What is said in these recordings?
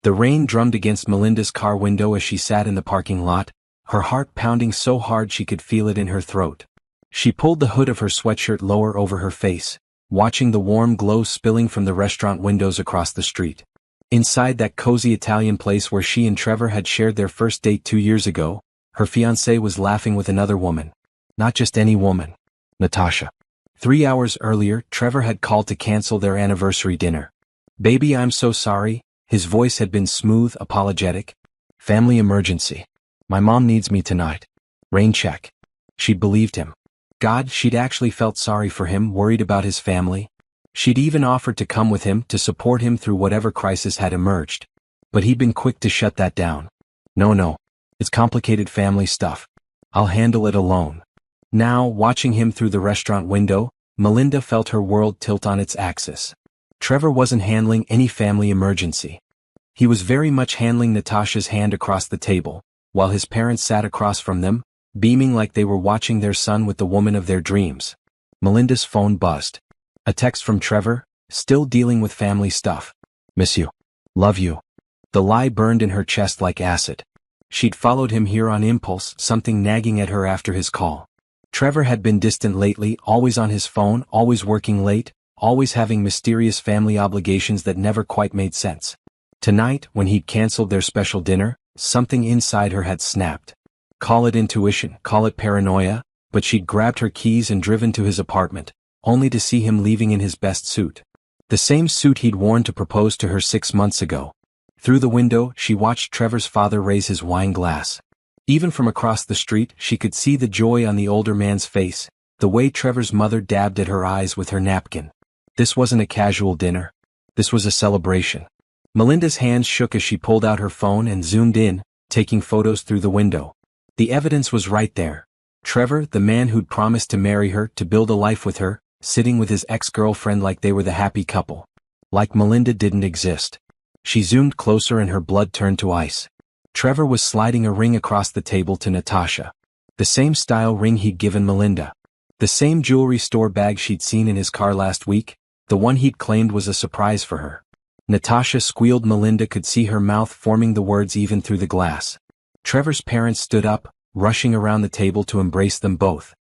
The rain drummed against Melinda's car window as she sat in the parking lot, her heart pounding so hard she could feel it in her throat. She pulled the hood of her sweatshirt lower over her face, watching the warm glow spilling from the restaurant windows across the street. Inside that cozy Italian place where she and Trevor had shared their first date 2 years ago, her fiancé was laughing with another woman. Not just any woman. Natasha. 3 hours earlier, Trevor had called to cancel their anniversary dinner. "Baby, I'm so sorry." His voice had been smooth, apologetic. "Family emergency. My mom needs me tonight. Rain check." She'd believed him. God, she'd actually felt sorry for him, worried about his family. She'd even offered to come with him to support him through whatever crisis had emerged. But he'd been quick to shut that down. No. It's complicated family stuff. I'll handle it alone. Now, watching him through the restaurant window, Melinda felt her world tilt on its axis. Trevor wasn't handling any family emergency. He was very much handling Natasha's hand across the table, while his parents sat across from them, beaming like they were watching their son with the woman of their dreams. Melinda's phone buzzed. A text from Trevor, still dealing with family stuff. "Miss you. Love you." The lie burned in her chest like acid. She'd followed him here on impulse, something nagging at her after his call. Trevor had been distant lately, always on his phone, always working late, always having mysterious family obligations that never quite made sense. Tonight, when he'd canceled their special dinner, something inside her had snapped. Call it intuition, call it paranoia, but she'd grabbed her keys and driven to his apartment, only to see him leaving in his best suit. The same suit he'd worn to propose to her 6 months ago. Through the window, she watched Trevor's father raise his wine glass. Even from across the street, she could see the joy on the older man's face, the way Trevor's mother dabbed at her eyes with her napkin. This wasn't a casual dinner. This was a celebration. Melinda's hands shook as she pulled out her phone and zoomed in, taking photos through the window. The evidence was right there. Trevor, the man who'd promised to marry her, to build a life with her, sitting with his ex-girlfriend like they were the happy couple. Like Melinda didn't exist. She zoomed closer and her blood turned to ice. Trevor was sliding a ring across the table to Natasha. The same style ring he'd given Melinda. The same jewelry store bag she'd seen in his car last week, the one he'd claimed was a surprise for her. Natasha squealed. Melinda could see her mouth forming the words even through the glass. Trevor's parents stood up, rushing around the table to embrace them both.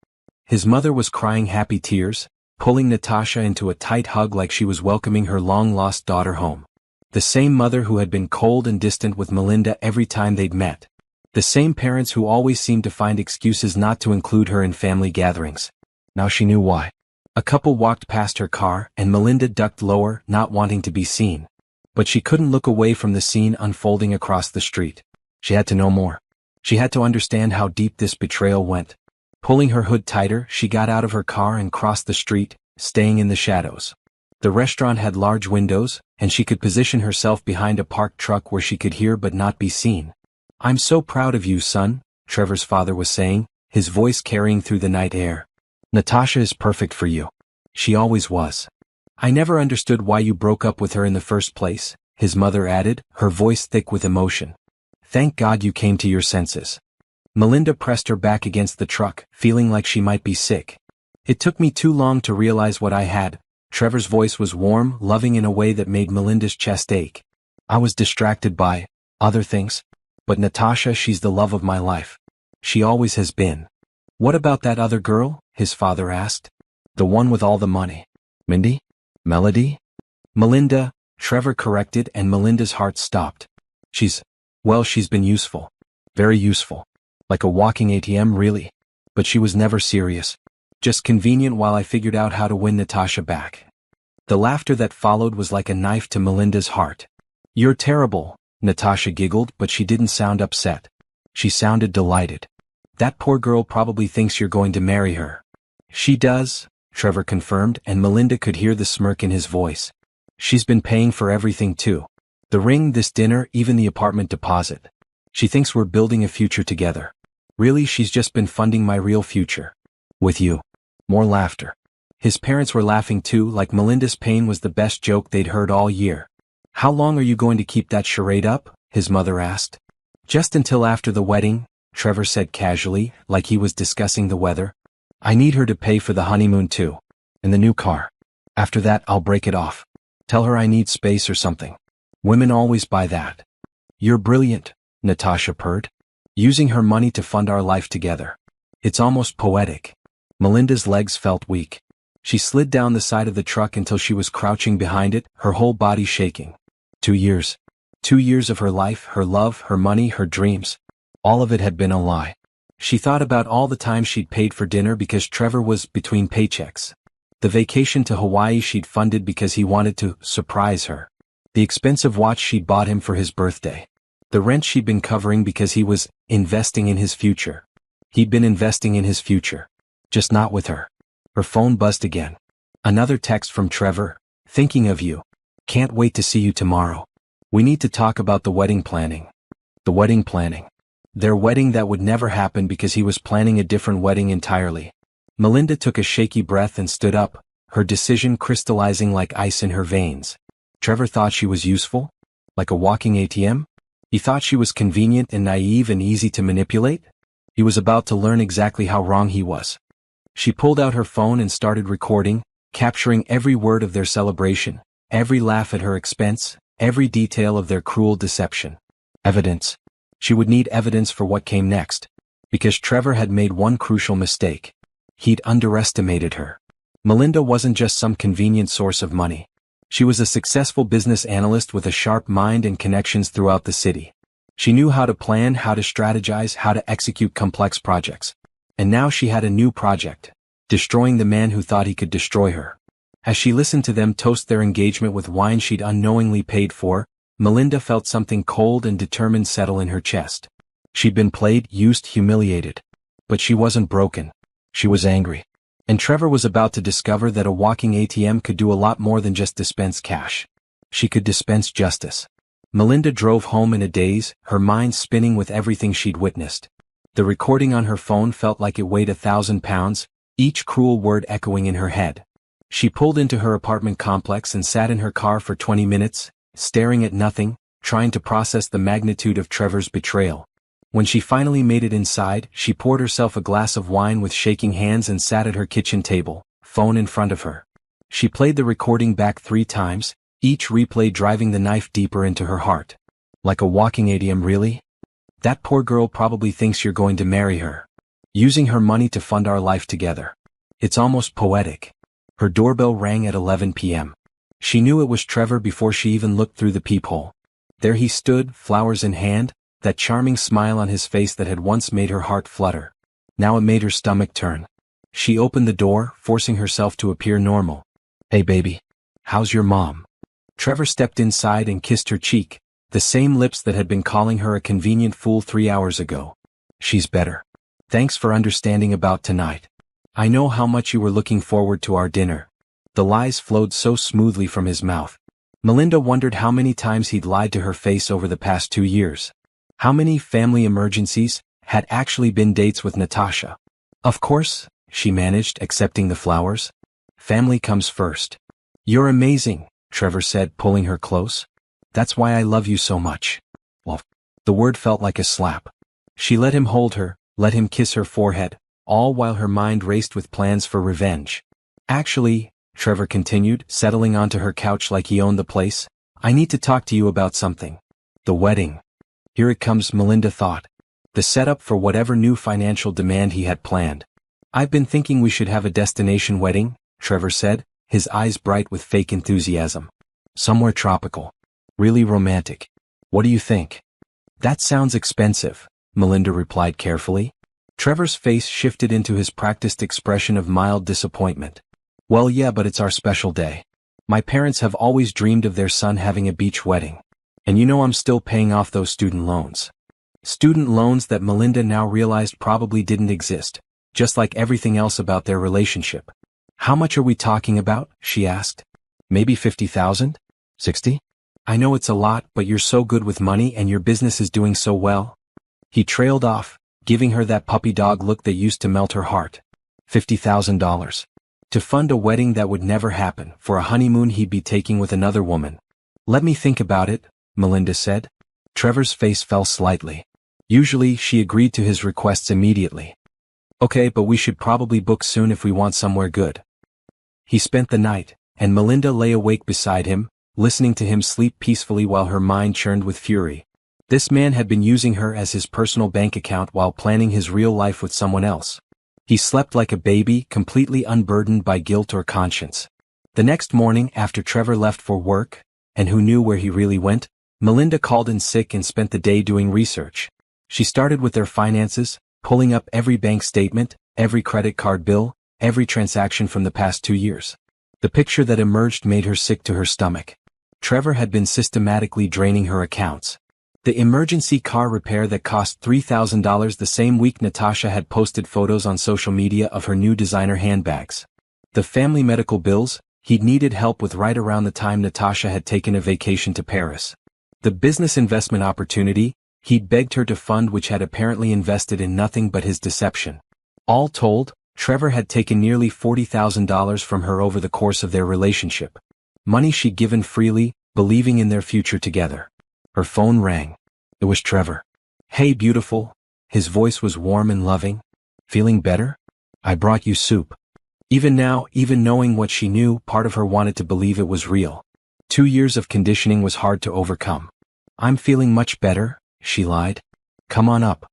His mother was crying happy tears, pulling Natasha into a tight hug like she was welcoming her long-lost daughter home. The same mother who had been cold and distant with Melinda every time they'd met. The same parents who always seemed to find excuses not to include her in family gatherings. Now she knew why. A couple walked past her car, and Melinda ducked lower, not wanting to be seen. But she couldn't look away from the scene unfolding across the street. She had to know more. She had to understand how deep this betrayal went. Pulling her hood tighter, she got out of her car and crossed the street, staying in the shadows. The restaurant had large windows, and she could position herself behind a parked truck where she could hear but not be seen. "I'm so proud of you, son," Trevor's father was saying, his voice carrying through the night air. "Natasha is perfect for you. She always was. I never understood why you broke up with her in the first place," his mother added, her voice thick with emotion. "Thank God you came to your senses." Melinda pressed her back against the truck, feeling like she might be sick. "It took me too long to realize what I had." Trevor's voice was warm, loving in a way that made Melinda's chest ache. "I was distracted by other things. But Natasha, she's the love of my life. She always has been." "What about that other girl?" his father asked. "The one with all the money. Mindy? Melody?" "Melinda," Trevor corrected, and Melinda's heart stopped. She's been useful. Very useful. Like a walking ATM, really. But she was never serious. Just convenient while I figured out how to win Natasha back." The laughter that followed was like a knife to Melinda's heart. "You're terrible," Natasha giggled, but she didn't sound upset. She sounded delighted. "That poor girl probably thinks you're going to marry her." "She does," Trevor confirmed, and Melinda could hear the smirk in his voice. "She's been paying for everything too. The ring, this dinner, even the apartment deposit. She thinks we're building a future together. Really, she's just been funding my real future. With you." More laughter. His parents were laughing too, like Melinda's pain was the best joke they'd heard all year. "How long are you going to keep that charade up?" his mother asked. "Just until after the wedding," Trevor said casually, like he was discussing the weather. "I need her to pay for the honeymoon too. And the new car. After that, I'll break it off. Tell her I need space or something. Women always buy that." You're brilliant, Natasha purred. Using her money to fund our life together. It's almost poetic. Melinda's legs felt weak. She slid down the side of the truck until she was crouching behind it, her whole body shaking. 2 years. 2 years of her life, her love, her money, her dreams. All of it had been a lie. She thought about all the time she'd paid for dinner because Trevor was between paychecks. The vacation to Hawaii she'd funded because he wanted to surprise her. The expensive watch she'd bought him for his birthday. The rent she'd been covering because he was investing in his future. He'd been investing in his future. Just not with her. Her phone buzzed again. Another text from Trevor. Thinking of you. Can't wait to see you tomorrow. We need to talk about the wedding planning. The wedding planning. Their wedding that would never happen because he was planning a different wedding entirely. Melinda took a shaky breath and stood up, her decision crystallizing like ice in her veins. Trevor thought she was useful? Like a walking ATM? He thought she was convenient and naive and easy to manipulate? He was about to learn exactly how wrong he was. She pulled out her phone and started recording, capturing every word of their celebration, every laugh at her expense, every detail of their cruel deception. Evidence. She would need evidence for what came next. Because Trevor had made one crucial mistake. He'd underestimated her. Melinda wasn't just some convenient source of money. She was a successful business analyst with a sharp mind and connections throughout the city. She knew how to plan, how to strategize, how to execute complex projects. And now she had a new project. Destroying the man who thought he could destroy her. As she listened to them toast their engagement with wine she'd unknowingly paid for, Melinda felt something cold and determined settle in her chest. She'd been played, used, humiliated. But she wasn't broken. She was angry. And Trevor was about to discover that a walking ATM could do a lot more than just dispense cash. She could dispense justice. Melinda drove home in a daze, her mind spinning with everything she'd witnessed. The recording on her phone felt like it weighed 1,000 pounds, each cruel word echoing in her head. She pulled into her apartment complex and sat in her car for 20 minutes, staring at nothing, trying to process the magnitude of Trevor's betrayal. When she finally made it inside, she poured herself a glass of wine with shaking hands and sat at her kitchen table, phone in front of her. She played the recording back 3 times, each replay driving the knife deeper into her heart. Like a walking ATM, really? That poor girl probably thinks you're going to marry her. Using her money to fund our life together. It's almost poetic. Her doorbell rang at 11 p.m. She knew it was Trevor before she even looked through the peephole. There he stood, flowers in hand, that charming smile on his face that had once made her heart flutter. Now it made her stomach turn. She opened the door, forcing herself to appear normal. Hey baby. How's your mom? Trevor stepped inside and kissed her cheek, the same lips that had been calling her a convenient fool 3 hours ago. She's better. Thanks for understanding about tonight. I know how much you were looking forward to our dinner. The lies flowed so smoothly from his mouth. Melinda wondered how many times he'd lied to her face over the past 2 years. How many family emergencies had actually been dates with Natasha? Of course, she managed, accepting the flowers. Family comes first. You're amazing, Trevor said, pulling her close. That's why I love you so much. Well, the word felt like a slap. She let him hold her, let him kiss her forehead, all while her mind raced with plans for revenge. Actually, Trevor continued, settling onto her couch like he owned the place, I need to talk to you about something. The wedding. Here it comes, Melinda thought. The setup for whatever new financial demand he had planned. I've been thinking we should have a destination wedding, Trevor said, his eyes bright with fake enthusiasm. Somewhere tropical. Really romantic. What do you think? That sounds expensive, Melinda replied carefully. Trevor's face shifted into his practiced expression of mild disappointment. Well, yeah, but it's our special day. My parents have always dreamed of their son having a beach wedding. And you know I'm still paying off those student loans. Student loans that Melinda now realized probably didn't exist, just like everything else about their relationship. How much are we talking about? She asked. Maybe 50,000? 60? I know it's a lot, but you're so good with money and your business is doing so well. He trailed off, giving her that puppy dog look that used to melt her heart. $50,000. To fund a wedding that would never happen, for a honeymoon he'd be taking with another woman. Let me think about it, Melinda said. Trevor's face fell slightly. Usually, she agreed to his requests immediately. Okay, but we should probably book soon if we want somewhere good. He spent the night, and Melinda lay awake beside him, listening to him sleep peacefully while her mind churned with fury. This man had been using her as his personal bank account while planning his real life with someone else. He slept like a baby, completely unburdened by guilt or conscience. The next morning, after Trevor left for work, and who knew where he really went, Melinda called in sick and spent the day doing research. She started with their finances, pulling up every bank statement, every credit card bill, every transaction from the past 2 years. The picture that emerged made her sick to her stomach. Trevor had been systematically draining her accounts. The emergency car repair that cost $3,000 the same week Natasha had posted photos on social media of her new designer handbags. The family medical bills, he'd needed help with right around the time Natasha had taken a vacation to Paris. The business investment opportunity, he'd begged her to fund which had apparently invested in nothing but his deception. All told, Trevor had taken nearly $40,000 from her over the course of their relationship. Money she'd given freely, believing in their future together. Her phone rang. It was Trevor. "Hey beautiful." His voice was warm and loving. "Feeling better? I brought you soup." Even now, even knowing what she knew, part of her wanted to believe it was real. 2 years of conditioning was hard to overcome. "I'm feeling much better," she lied. "Come on up."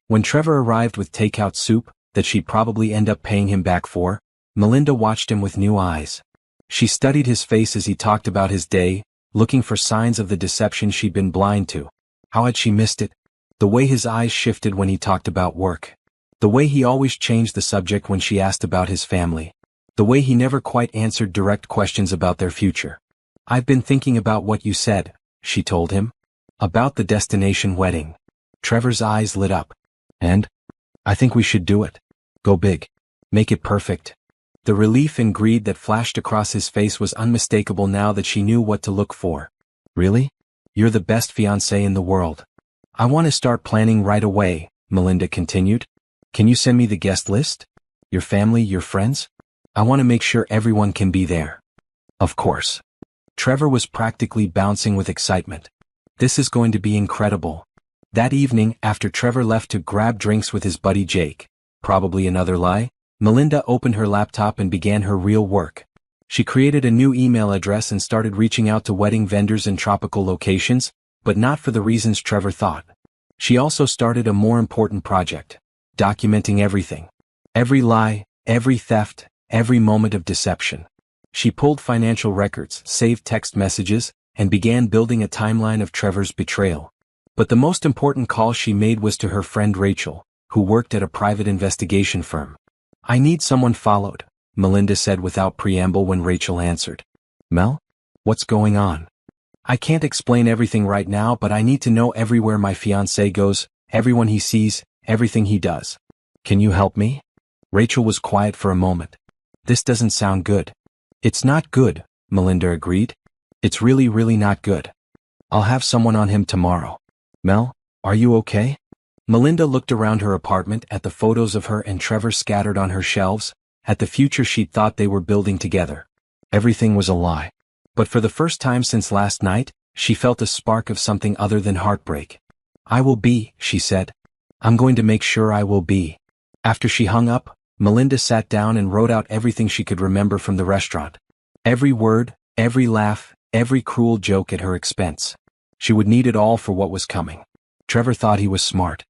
When Trevor arrived with takeout soup, that she'd probably end up paying him back for, Melinda watched him with new eyes. She studied his face as he talked about his day, looking for signs of the deception she'd been blind to. How had she missed it? The way his eyes shifted when he talked about work. The way he always changed the subject when she asked about his family. The way he never quite answered direct questions about their future. "I've been thinking about what you said," she told him. "About the destination wedding." Trevor's eyes lit up. "And? I think we should do it. Go big. Make it perfect." The relief and greed that flashed across his face was unmistakable now that she knew what to look for. "Really? You're the best fiancé in the world." "I want to start planning right away," Melinda continued. "Can you send me the guest list? Your family, your friends? I want to make sure everyone can be there." "Of course." Trevor was practically bouncing with excitement. "This is going to be incredible." That evening, after Trevor left to grab drinks with his buddy Jake, probably another lie, Melinda opened her laptop and began her real work. She created a new email address and started reaching out to wedding vendors in tropical locations, but not for the reasons Trevor thought. She also started a more important project, documenting everything. Every lie, every theft, every moment of deception. She pulled financial records, saved text messages, and began building a timeline of Trevor's betrayal. But the most important call she made was to her friend Rachel, who worked at a private investigation firm. "I need someone followed," Melinda said without preamble when Rachel answered. "Mel? What's going on?" "I can't explain everything right now, but I need to know everywhere my fiancé goes, everyone he sees, everything he does. Can you help me?" Rachel was quiet for a moment. "This doesn't sound good." "It's not good," Melinda agreed. "It's really not good. I'll have someone on him tomorrow." "Mel, are you okay?" Melinda looked around her apartment at the photos of her and Trevor scattered on her shelves, at the future she'd thought they were building together. Everything was a lie. But for the first time since last night, she felt a spark of something other than heartbreak. "I will be," she said. "I'm going to make sure I will be." After she hung up, Melinda sat down and wrote out everything she could remember from the restaurant. Every word, every laugh, every cruel joke at her expense. She would need it all for what was coming. Trevor thought he was smart.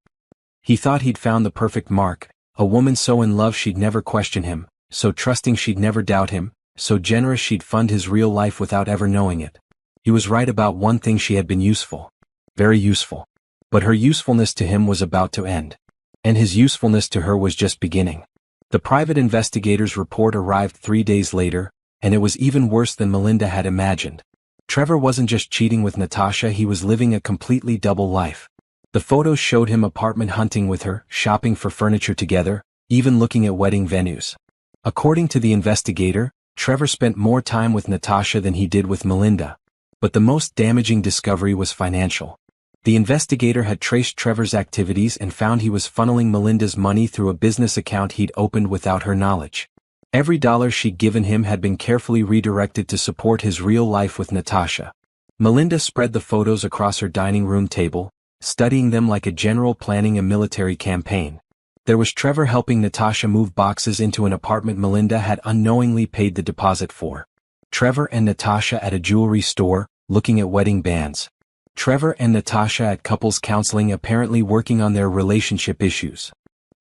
He thought he'd found the perfect mark, a woman so in love she'd never question him, so trusting she'd never doubt him, so generous she'd fund his real life without ever knowing it. He was right about one thing: she had been useful. Very useful. But her usefulness to him was about to end. And his usefulness to her was just beginning. The private investigator's report arrived 3 days later, and it was even worse than Melinda had imagined. Trevor wasn't just cheating with Natasha, he was living a completely double life. The photos showed him apartment hunting with her, shopping for furniture together, even looking at wedding venues. According to the investigator, Trevor spent more time with Natasha than he did with Melinda. But the most damaging discovery was financial. The investigator had traced Trevor's activities and found he was funneling Melinda's money through a business account he'd opened without her knowledge. Every dollar she'd given him had been carefully redirected to support his real life with Natasha. Melinda spread the photos across her dining room table, studying them like a general planning a military campaign. There was Trevor helping Natasha move boxes into an apartment Melinda had unknowingly paid the deposit for. Trevor and Natasha at a jewelry store, looking at wedding bands. Trevor and Natasha at couples counseling apparently working on their relationship issues.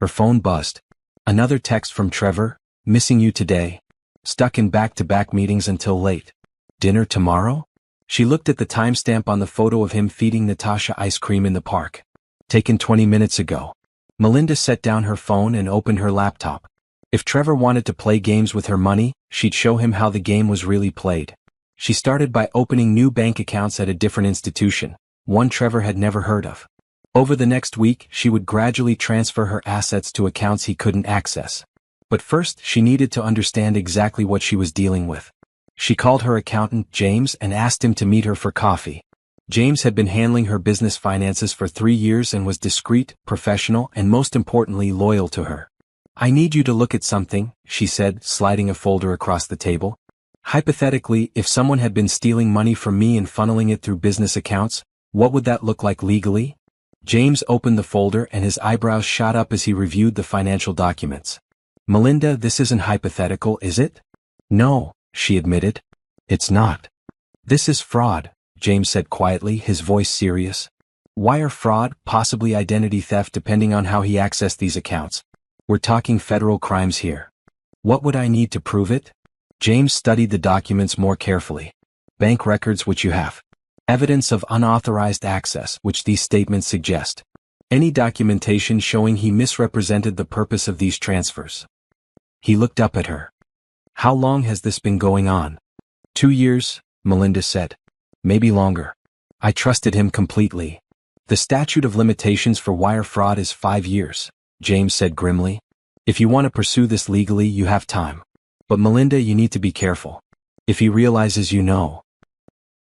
Her phone buzzed. Another text from Trevor, missing you today. Stuck in back-to-back meetings until late. Dinner tomorrow? She looked at the timestamp on the photo of him feeding Natasha ice cream in the park. Taken 20 minutes ago. Melinda set down her phone and opened her laptop. If Trevor wanted to play games with her money, she'd show him how the game was really played. She started by opening new bank accounts at a different institution, one Trevor had never heard of. Over the next week, she would gradually transfer her assets to accounts he couldn't access. But first, she needed to understand exactly what she was dealing with. She called her accountant, James, and asked him to meet her for coffee. James had been handling her business finances for 3 years and was discreet, professional, and most importantly loyal to her. I need you to look at something, she said, sliding a folder across the table. Hypothetically, if someone had been stealing money from me and funneling it through business accounts, what would that look like legally? James opened the folder and his eyebrows shot up as he reviewed the financial documents. Melinda, this isn't hypothetical, is it? No, she admitted. It's not. This is fraud, James said quietly, his voice serious. Wire fraud, possibly identity theft depending on how he accessed these accounts. We're talking federal crimes here. What would I need to prove it? James studied the documents more carefully. Bank records which you have. Evidence of unauthorized access which these statements suggest. Any documentation showing he misrepresented the purpose of these transfers. He looked up at her. How long has this been going on? 2 years, Melinda said. Maybe longer. I trusted him completely. The statute of limitations for wire fraud is 5 years, James said grimly. If you want to pursue this legally, you have time. But Melinda, you need to be careful. If he realizes you know.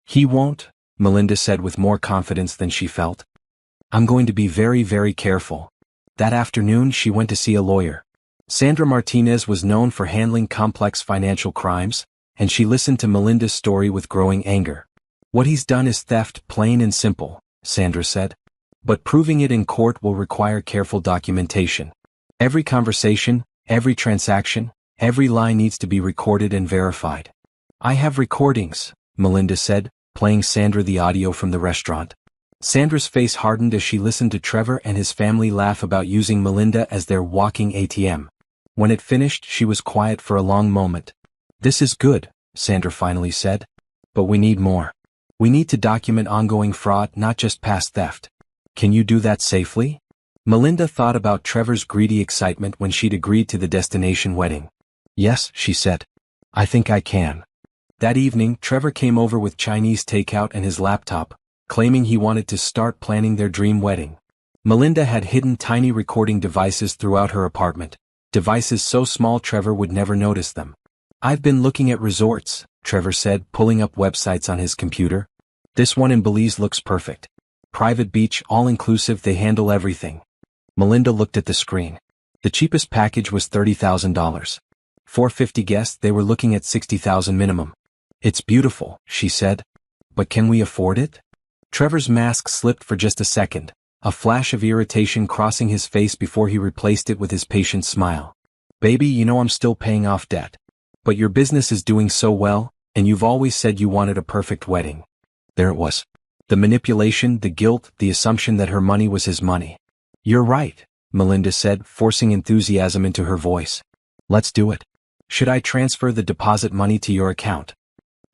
He won't, Melinda said with more confidence than she felt. I'm going to be very, very careful. That afternoon she went to see a lawyer. Sandra Martinez was known for handling complex financial crimes, and she listened to Melinda's story with growing anger. What he's done is theft, plain and simple, Sandra said. But proving it in court will require careful documentation. Every conversation, every transaction, every lie needs to be recorded and verified. I have recordings, Melinda said, playing Sandra the audio from the restaurant. Sandra's face hardened as she listened to Trevor and his family laugh about using Melinda as their walking ATM. When it finished, she was quiet for a long moment. This is good, Sandra finally said. But we need more. We need to document ongoing fraud, not just past theft. Can you do that safely? Melinda thought about Trevor's greedy excitement when she'd agreed to the destination wedding. Yes, she said. I think I can. That evening, Trevor came over with Chinese takeout and his laptop, claiming he wanted to start planning their dream wedding. Melinda had hidden tiny recording devices throughout her apartment, devices so small Trevor would never notice them. I've been looking at resorts, Trevor said, pulling up websites on his computer. This one in Belize looks perfect. Private beach, all-inclusive, they handle everything. Melinda looked at the screen. The cheapest package was $30,000. For 50 guests, they were looking at $60,000 minimum. It's beautiful, she said. But can we afford it? Trevor's mask slipped for just a second, a flash of irritation crossing his face before he replaced it with his patient smile. Baby, you know I'm still paying off debt. But your business is doing so well, and you've always said you wanted a perfect wedding. There it was. The manipulation, the guilt, the assumption that her money was his money. You're right, Melinda said, forcing enthusiasm into her voice. Let's do it. Should I transfer the deposit money to your account?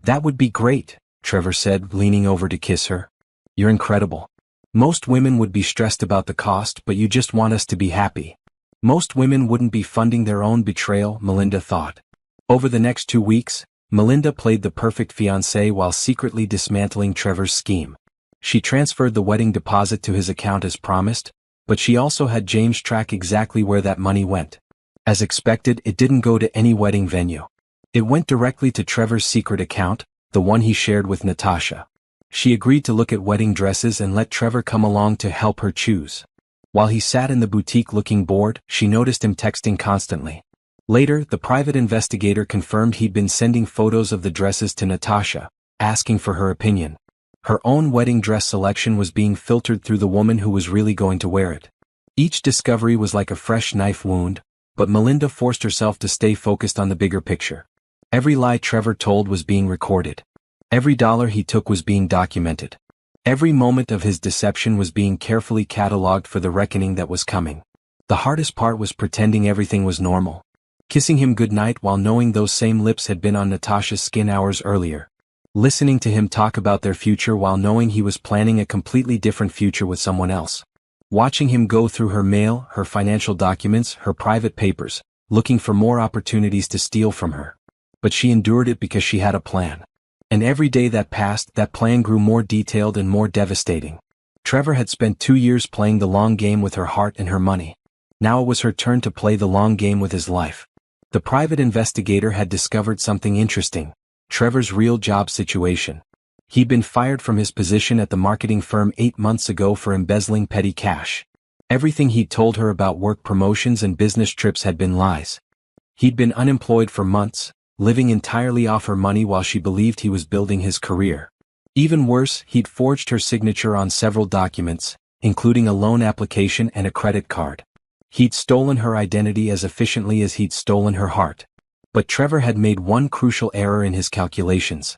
That would be great, Trevor said, leaning over to kiss her. You're incredible. Most women would be stressed about the cost, but you just want us to be happy. Most women wouldn't be funding their own betrayal, Melinda thought. Over the next 2 weeks, Melinda played the perfect fiancé while secretly dismantling Trevor's scheme. She transferred the wedding deposit to his account as promised, but she also had James track exactly where that money went. As expected, it didn't go to any wedding venue. It went directly to Trevor's secret account, the one he shared with Natasha. She agreed to look at wedding dresses and let Trevor come along to help her choose. While he sat in the boutique looking bored, she noticed him texting constantly. Later, the private investigator confirmed he'd been sending photos of the dresses to Natasha, asking for her opinion. Her own wedding dress selection was being filtered through the woman who was really going to wear it. Each discovery was like a fresh knife wound, but Melinda forced herself to stay focused on the bigger picture. Every lie Trevor told was being recorded. Every dollar he took was being documented. Every moment of his deception was being carefully catalogued for the reckoning that was coming. The hardest part was pretending everything was normal. Kissing him goodnight while knowing those same lips had been on Natasha's skin hours earlier. Listening to him talk about their future while knowing he was planning a completely different future with someone else. Watching him go through her mail, her financial documents, her private papers, looking for more opportunities to steal from her. But she endured it because she had a plan. And every day that passed, that plan grew more detailed and more devastating. Trevor had spent 2 years playing the long game with her heart and her money. Now it was her turn to play the long game with his life. The private investigator had discovered something interesting: Trevor's real job situation. He'd been fired from his position at the marketing firm 8 months ago for embezzling petty cash. Everything he'd told her about work promotions and business trips had been lies. He'd been unemployed for months, living entirely off her money while she believed he was building his career. Even worse, he'd forged her signature on several documents, including a loan application and a credit card. He'd stolen her identity as efficiently as he'd stolen her heart. But Trevor had made one crucial error in his calculations.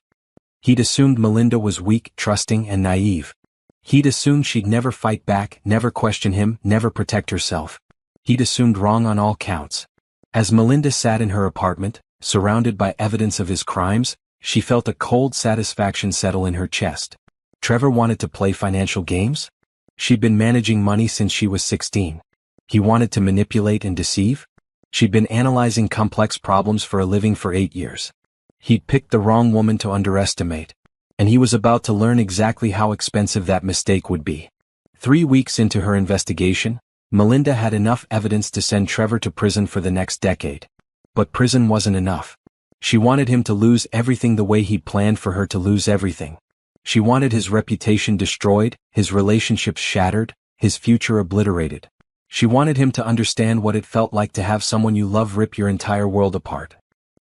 He'd assumed Melinda was weak, trusting, and naive. He'd assumed she'd never fight back, never question him, never protect herself. He'd assumed wrong on all counts. As Melinda sat in her apartment, surrounded by evidence of his crimes, she felt a cold satisfaction settle in her chest. Trevor wanted to play financial games? She'd been managing money since she was 16. He wanted to manipulate and deceive? She'd been analyzing complex problems for a living for 8 years. He'd picked the wrong woman to underestimate. And he was about to learn exactly how expensive that mistake would be. 3 weeks into her investigation, Melinda had enough evidence to send Trevor to prison for the next decade. But prison wasn't enough. She wanted him to lose everything the way he'd planned for her to lose everything. She wanted his reputation destroyed, his relationships shattered, his future obliterated. She wanted him to understand what it felt like to have someone you love rip your entire world apart.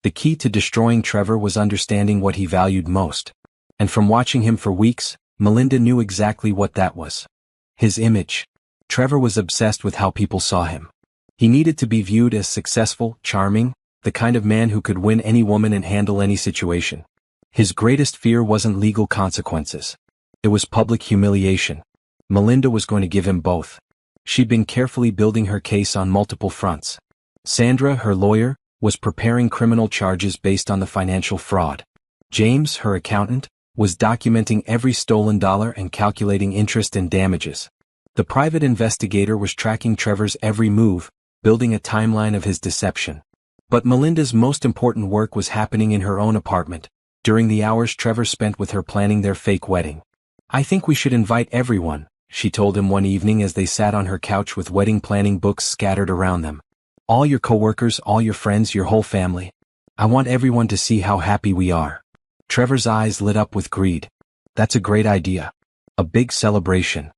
The key to destroying Trevor was understanding what he valued most. And from watching him for weeks, Melinda knew exactly what that was. His image. Trevor was obsessed with how people saw him. He needed to be viewed as successful, charming, the kind of man who could win any woman and handle any situation. His greatest fear wasn't legal consequences. It was public humiliation. Melinda was going to give him both. She'd been carefully building her case on multiple fronts. Sandra, her lawyer, was preparing criminal charges based on the financial fraud. James, her accountant, was documenting every stolen dollar and calculating interest and damages. The private investigator was tracking Trevor's every move, building a timeline of his deception. But Melinda's most important work was happening in her own apartment, during the hours Trevor spent with her planning their fake wedding. "I think we should invite everyone," she told him one evening as they sat on her couch with wedding planning books scattered around them. "All your coworkers, all your friends, your whole family. I want everyone to see how happy we are." Trevor's eyes lit up with greed. "That's a great idea. A big celebration."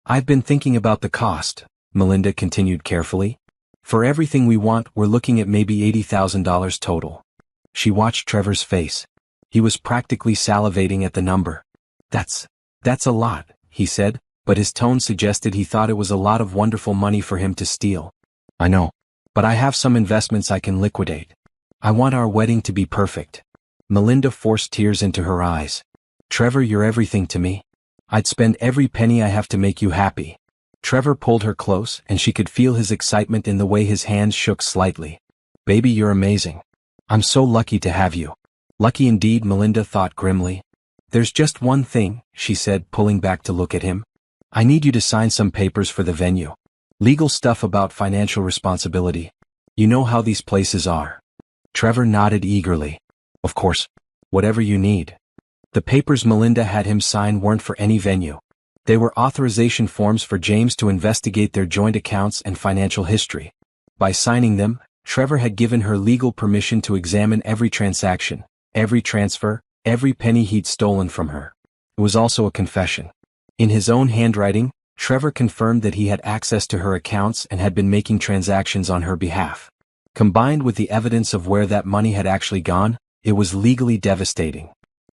"I've been thinking about the cost," Melinda continued carefully. "For everything we want, we're looking at maybe $80,000 total." She watched Trevor's face. He was practically salivating at the number. That's a lot," he said, but his tone suggested he thought it was a lot of wonderful money for him to steal. "I know. But I have some investments I can liquidate. I want our wedding to be perfect." Melinda forced tears into her eyes. "Trevor, you're everything to me. I'd spend every penny I have to make you happy." Trevor pulled her close, and she could feel his excitement in the way his hands shook slightly. "Baby, you're amazing. I'm so lucky to have you." Lucky indeed, Melinda thought grimly. "There's just one thing," she said, pulling back to look at him. "I need you to sign some papers for the venue. Legal stuff about financial responsibility. You know how these places are." Trevor nodded eagerly. "Of course. Whatever you need." The papers Melinda had him sign weren't for any venue. They were authorization forms for James to investigate their joint accounts and financial history. By signing them, Trevor had given her legal permission to examine every transaction, every transfer, every penny he'd stolen from her. It was also a confession. In his own handwriting, Trevor confirmed that he had access to her accounts and had been making transactions on her behalf. Combined with the evidence of where that money had actually gone, it was legally devastating.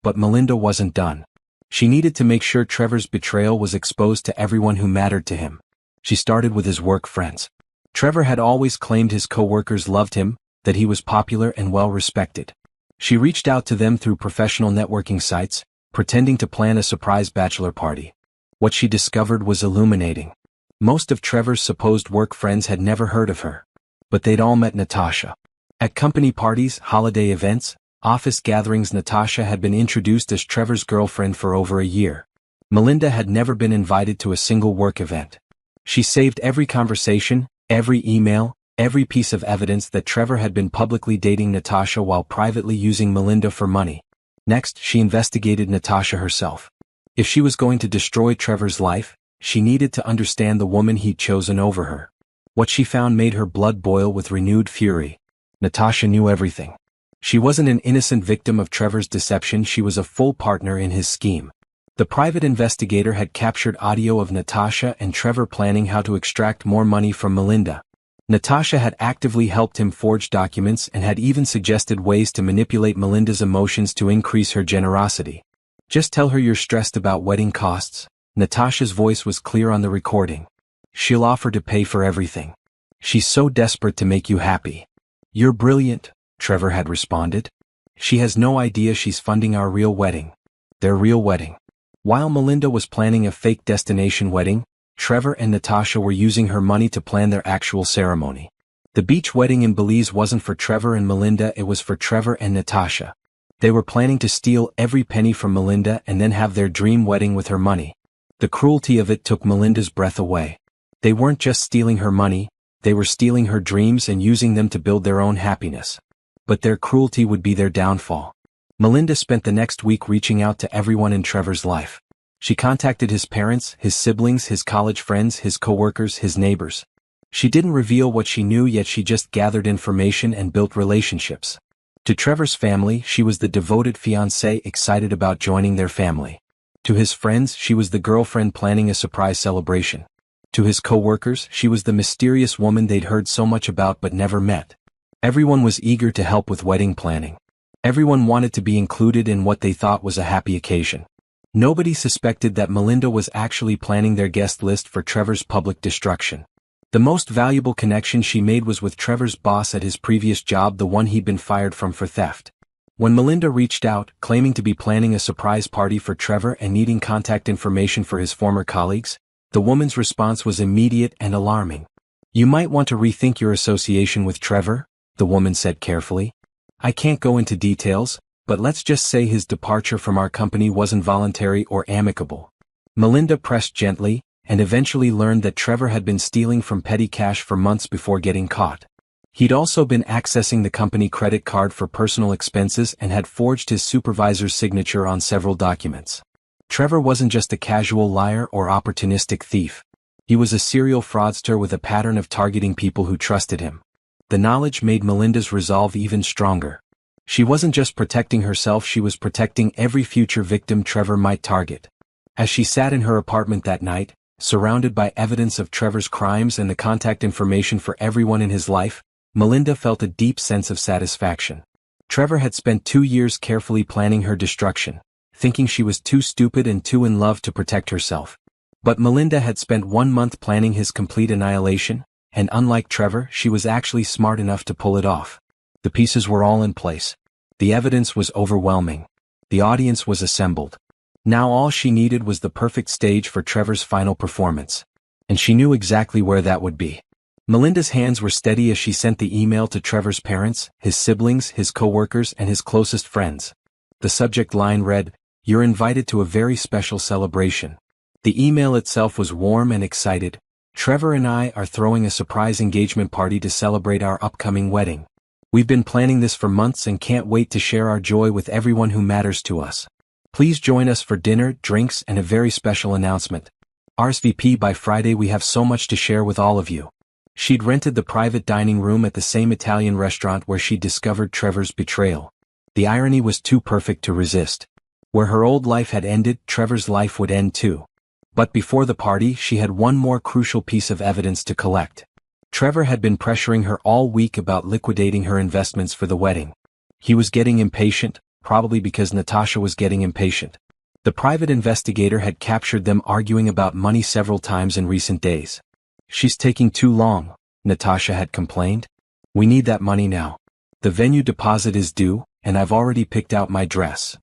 But Melinda wasn't done. She needed to make sure Trevor's betrayal was exposed to everyone who mattered to him. She started with his work friends. Trevor had always claimed his co-workers loved him, that he was popular and well-respected. She reached out to them through professional networking sites, pretending to plan a surprise bachelor party. What she discovered was illuminating. Most of Trevor's supposed work friends had never heard of her. But they'd all met Natasha. At company parties, holiday events, office gatherings, Natasha had been introduced as Trevor's girlfriend for over a year. Melinda had never been invited to a single work event. She saved every conversation, every email, every piece of evidence that Trevor had been publicly dating Natasha while privately using Melinda for money. Next, she investigated Natasha herself. If she was going to destroy Trevor's life, she needed to understand the woman he'd chosen over her. What she found made her blood boil with renewed fury. Natasha knew everything. She wasn't an innocent victim of Trevor's deception, she was a full partner in his scheme. The private investigator had captured audio of Natasha and Trevor planning how to extract more money from Melinda. Natasha had actively helped him forge documents and had even suggested ways to manipulate Melinda's emotions to increase her generosity. "Just tell her you're stressed about wedding costs." Natasha's voice was clear on the recording. "She'll offer to pay for everything. She's so desperate to make you happy." "You're brilliant," Trevor had responded. "She has no idea she's funding our real wedding." Their real wedding. While Melinda was planning a fake destination wedding, Trevor and Natasha were using her money to plan their actual ceremony. The beach wedding in Belize wasn't for Trevor and Melinda, it was for Trevor and Natasha. They were planning to steal every penny from Melinda and then have their dream wedding with her money. The cruelty of it took Melinda's breath away. They weren't just stealing her money, they were stealing her dreams and using them to build their own happiness. But their cruelty would be their downfall. Melinda spent the next week reaching out to everyone in Trevor's life. She contacted his parents, his siblings, his college friends, his coworkers, his neighbors. She didn't reveal what she knew, yet she just gathered information and built relationships. To Trevor's family, she was the devoted fiancé excited about joining their family. To his friends, she was the girlfriend planning a surprise celebration. To his coworkers, she was the mysterious woman they'd heard so much about but never met. Everyone was eager to help with wedding planning. Everyone wanted to be included in what they thought was a happy occasion. Nobody suspected that Melinda was actually planning their guest list for Trevor's public destruction. The most valuable connection she made was with Trevor's boss at his previous job, the one he'd been fired from for theft. When Melinda reached out, claiming to be planning a surprise party for Trevor and needing contact information for his former colleagues, the woman's response was immediate and alarming. "You might want to rethink your association with Trevor," the woman said carefully. "I can't go into details, but let's just say his departure from our company wasn't voluntary or amicable." Melinda pressed gently, and eventually learned that Trevor had been stealing from petty cash for months before getting caught. He'd also been accessing the company credit card for personal expenses and had forged his supervisor's signature on several documents. Trevor wasn't just a casual liar or opportunistic thief. He was a serial fraudster with a pattern of targeting people who trusted him. The knowledge made Melinda's resolve even stronger. She wasn't just protecting herself, she was protecting every future victim Trevor might target. As she sat in her apartment that night, surrounded by evidence of Trevor's crimes and the contact information for everyone in his life, Melinda felt a deep sense of satisfaction. Trevor had spent 2 years carefully planning her destruction, thinking she was too stupid and too in love to protect herself. But Melinda had spent 1 month planning his complete annihilation, and unlike Trevor, she was actually smart enough to pull it off. The pieces were all in place. The evidence was overwhelming. The audience was assembled. Now all she needed was the perfect stage for Trevor's final performance. And she knew exactly where that would be. Melinda's hands were steady as she sent the email to Trevor's parents, his siblings, his coworkers, and his closest friends. The subject line read, "You're invited to a very special celebration." The email itself was warm and excited. "Trevor and I are throwing a surprise engagement party to celebrate our upcoming wedding. We've been planning this for months and can't wait to share our joy with everyone who matters to us. Please join us for dinner, drinks, and a very special announcement. RSVP by Friday, we have so much to share with all of you." She'd rented the private dining room at the same Italian restaurant where she'd discovered Trevor's betrayal. The irony was too perfect to resist. Where her old life had ended, Trevor's life would end too. But before the party, she had one more crucial piece of evidence to collect. Trevor had been pressuring her all week about liquidating her investments for the wedding. He was getting impatient, probably because Natasha was getting impatient. The private investigator had captured them arguing about money several times in recent days. "She's taking too long," Natasha had complained. "We need that money now. The venue deposit is due, and I've already picked out my dress."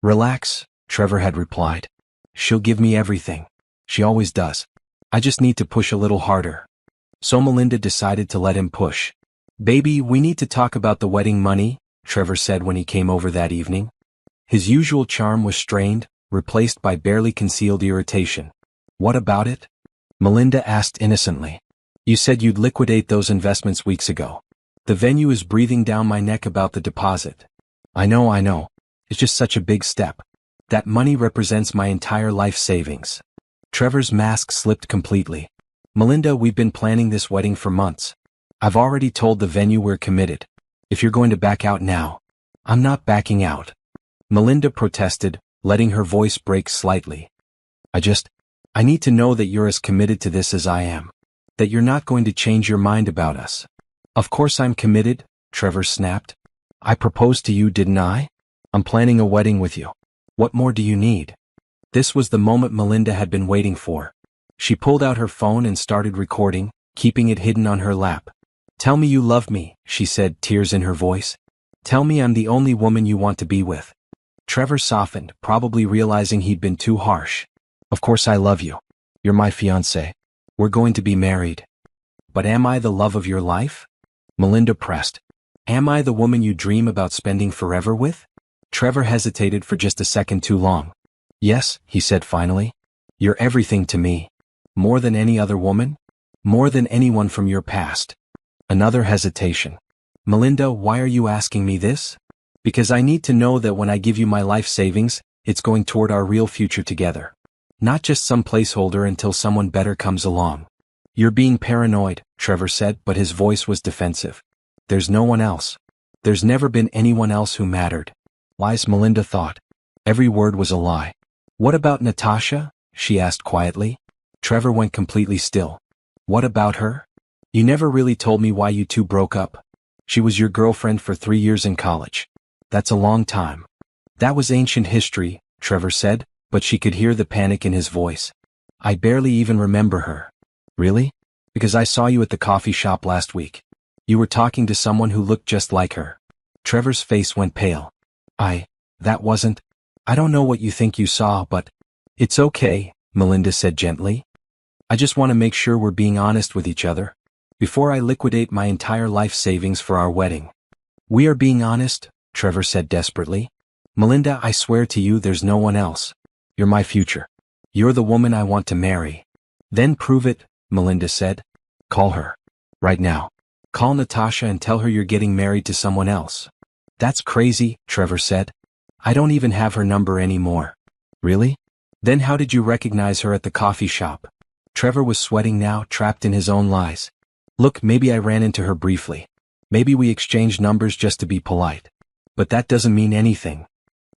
"Relax," Trevor had replied. "She'll give me everything. She always does. I just need to push a little harder. So Melinda decided to let him push. Baby, we need to talk about the wedding money, Trevor said when he came over that evening. His usual charm was strained, replaced by barely concealed irritation. What about it? Melinda asked innocently. You said you'd liquidate those investments weeks ago. The venue is breathing down my neck about the deposit. I know. It's just such a big step. That money represents my entire life savings. Trevor's mask slipped completely. Melinda, we've been planning this wedding for months. I've already told the venue we're committed. If you're going to back out now, I'm not backing out. Melinda protested, letting her voice break slightly. I need to know that you're as committed to this as I am. That you're not going to change your mind about us. Of course I'm committed, Trevor snapped. I proposed to you, didn't I? I'm planning a wedding with you. What more do you need? This was the moment Melinda had been waiting for. She pulled out her phone and started recording, keeping it hidden on her lap. Tell me you love me, she said, tears in her voice. Tell me I'm the only woman you want to be with. Trevor softened, probably realizing he'd been too harsh. Of course I love you. You're my fiancé. We're going to be married. But am I the love of your life? Melinda pressed. Am I the woman you dream about spending forever with? Trevor hesitated for just a second too long. Yes, he said finally. You're everything to me. More than any other woman? More than anyone from your past. Another hesitation. Melinda, why are you asking me this? Because I need to know that when I give you my life savings, it's going toward our real future together. Not just some placeholder until someone better comes along. You're being paranoid, Trevor said, but his voice was defensive. There's no one else. There's never been anyone else who mattered. Lies, Melinda thought. Every word was a lie. What about Natasha? She asked quietly. Trevor went completely still. What about her? You never really told me why you two broke up. She was your girlfriend for 3 years in college. That's a long time. That was ancient history, Trevor said, but she could hear the panic in his voice. I barely even remember her. Really? Because I saw you at the coffee shop last week. You were talking to someone who looked just like her. Trevor's face went pale. I don't know what you think you saw, but it's okay, Melinda said gently. I just want to make sure we're being honest with each other. Before I liquidate my entire life savings for our wedding. We are being honest, Trevor said desperately. Melinda, I swear to you there's no one else. You're my future. You're the woman I want to marry. Then prove it, Melinda said. Call her. Right now. Call Natasha and tell her you're getting married to someone else. That's crazy, Trevor said. I don't even have her number anymore. Really? Then how did you recognize her at the coffee shop? Trevor was sweating now, trapped in his own lies. Look, maybe I ran into her briefly. Maybe we exchanged numbers just to be polite. But that doesn't mean anything.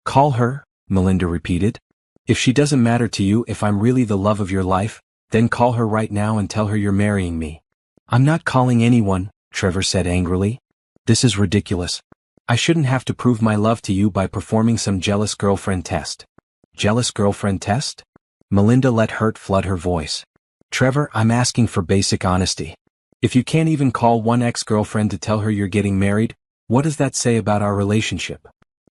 Call her, Melinda repeated. If she doesn't matter to you, if I'm really the love of your life, then call her right now and tell her you're marrying me. I'm not calling anyone, Trevor said angrily. This is ridiculous. I shouldn't have to prove my love to you by performing some jealous girlfriend test. Jealous girlfriend test? Melinda let hurt flood her voice. Trevor, I'm asking for basic honesty. If you can't even call one ex-girlfriend to tell her you're getting married, what does that say about our relationship?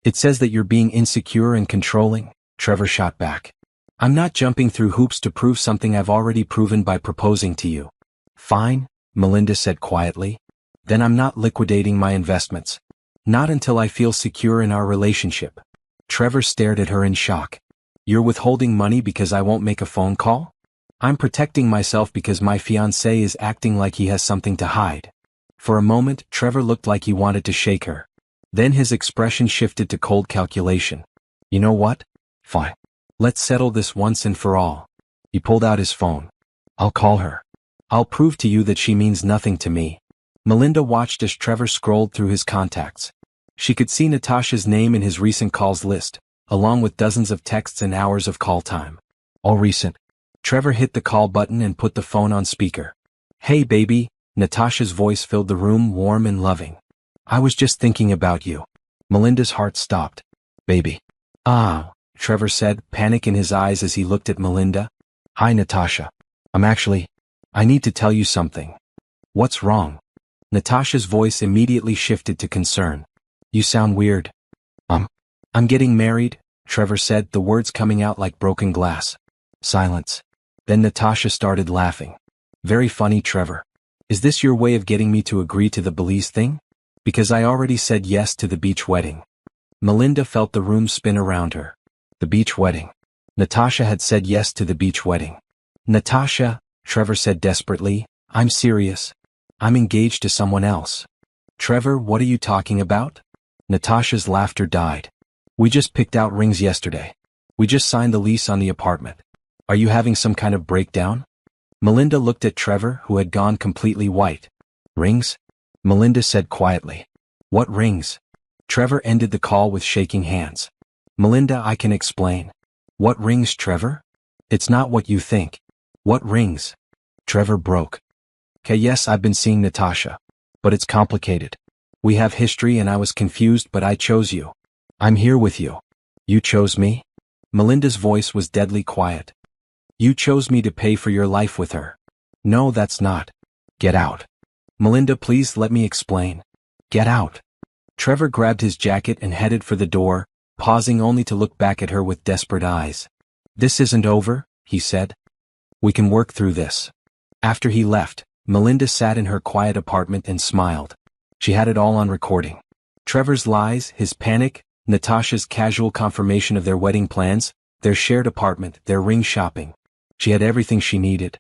It says that you're being insecure and controlling, Trevor shot back. I'm not jumping through hoops to prove something I've already proven by proposing to you. Fine, Melinda said quietly. Then I'm not liquidating my investments. Not until I feel secure in our relationship. Trevor stared at her in shock. You're withholding money because I won't make a phone call? I'm protecting myself because my fiancé is acting like he has something to hide. For a moment, Trevor looked like he wanted to shake her. Then his expression shifted to cold calculation. You know what? Fine. Let's settle this once and for all. He pulled out his phone. I'll call her. I'll prove to you that she means nothing to me. Melinda watched as Trevor scrolled through his contacts. She could see Natasha's name in his recent calls list, along with dozens of texts and hours of call time. All recent. Trevor hit the call button and put the phone on speaker. Hey baby, Natasha's voice filled the room warm and loving. I was just thinking about you. Melinda's heart stopped. Baby. Ah, Trevor said, panic in his eyes as he looked at Melinda. Hi Natasha. I need to tell you something. What's wrong? Natasha's voice immediately shifted to concern. You sound weird. I'm getting married, Trevor said, the words coming out like broken glass. Silence. Then Natasha started laughing. Very funny, Trevor. Is this your way of getting me to agree to the Belize thing? Because I already said yes to the beach wedding. Melinda felt the room spin around her. The beach wedding. Natasha had said yes to the beach wedding. Natasha, Trevor said desperately, I'm serious. I'm engaged to someone else. Trevor, what are you talking about? Natasha's laughter died. We just picked out rings yesterday. We just signed the lease on the apartment. Are you having some kind of breakdown? Melinda looked at Trevor, who had gone completely white. Rings? Melinda said quietly. What rings? Trevor ended the call with shaking hands. Melinda, I can explain. What rings, Trevor? It's not what you think. What rings? Trevor broke. Okay, yes, I've been seeing Natasha. But it's complicated. We have history and I was confused, but I chose you. I'm here with you. You chose me? Melinda's voice was deadly quiet. You chose me to pay for your life with her. No, that's not. Get out. Melinda, please let me explain. Get out. Trevor grabbed his jacket and headed for the door, pausing only to look back at her with desperate eyes. This isn't over, he said. We can work through this. After he left, Melinda sat in her quiet apartment and smiled. She had it all on recording. Trevor's lies, his panic, Natasha's casual confirmation of their wedding plans, their shared apartment, their ring shopping. She had everything she needed.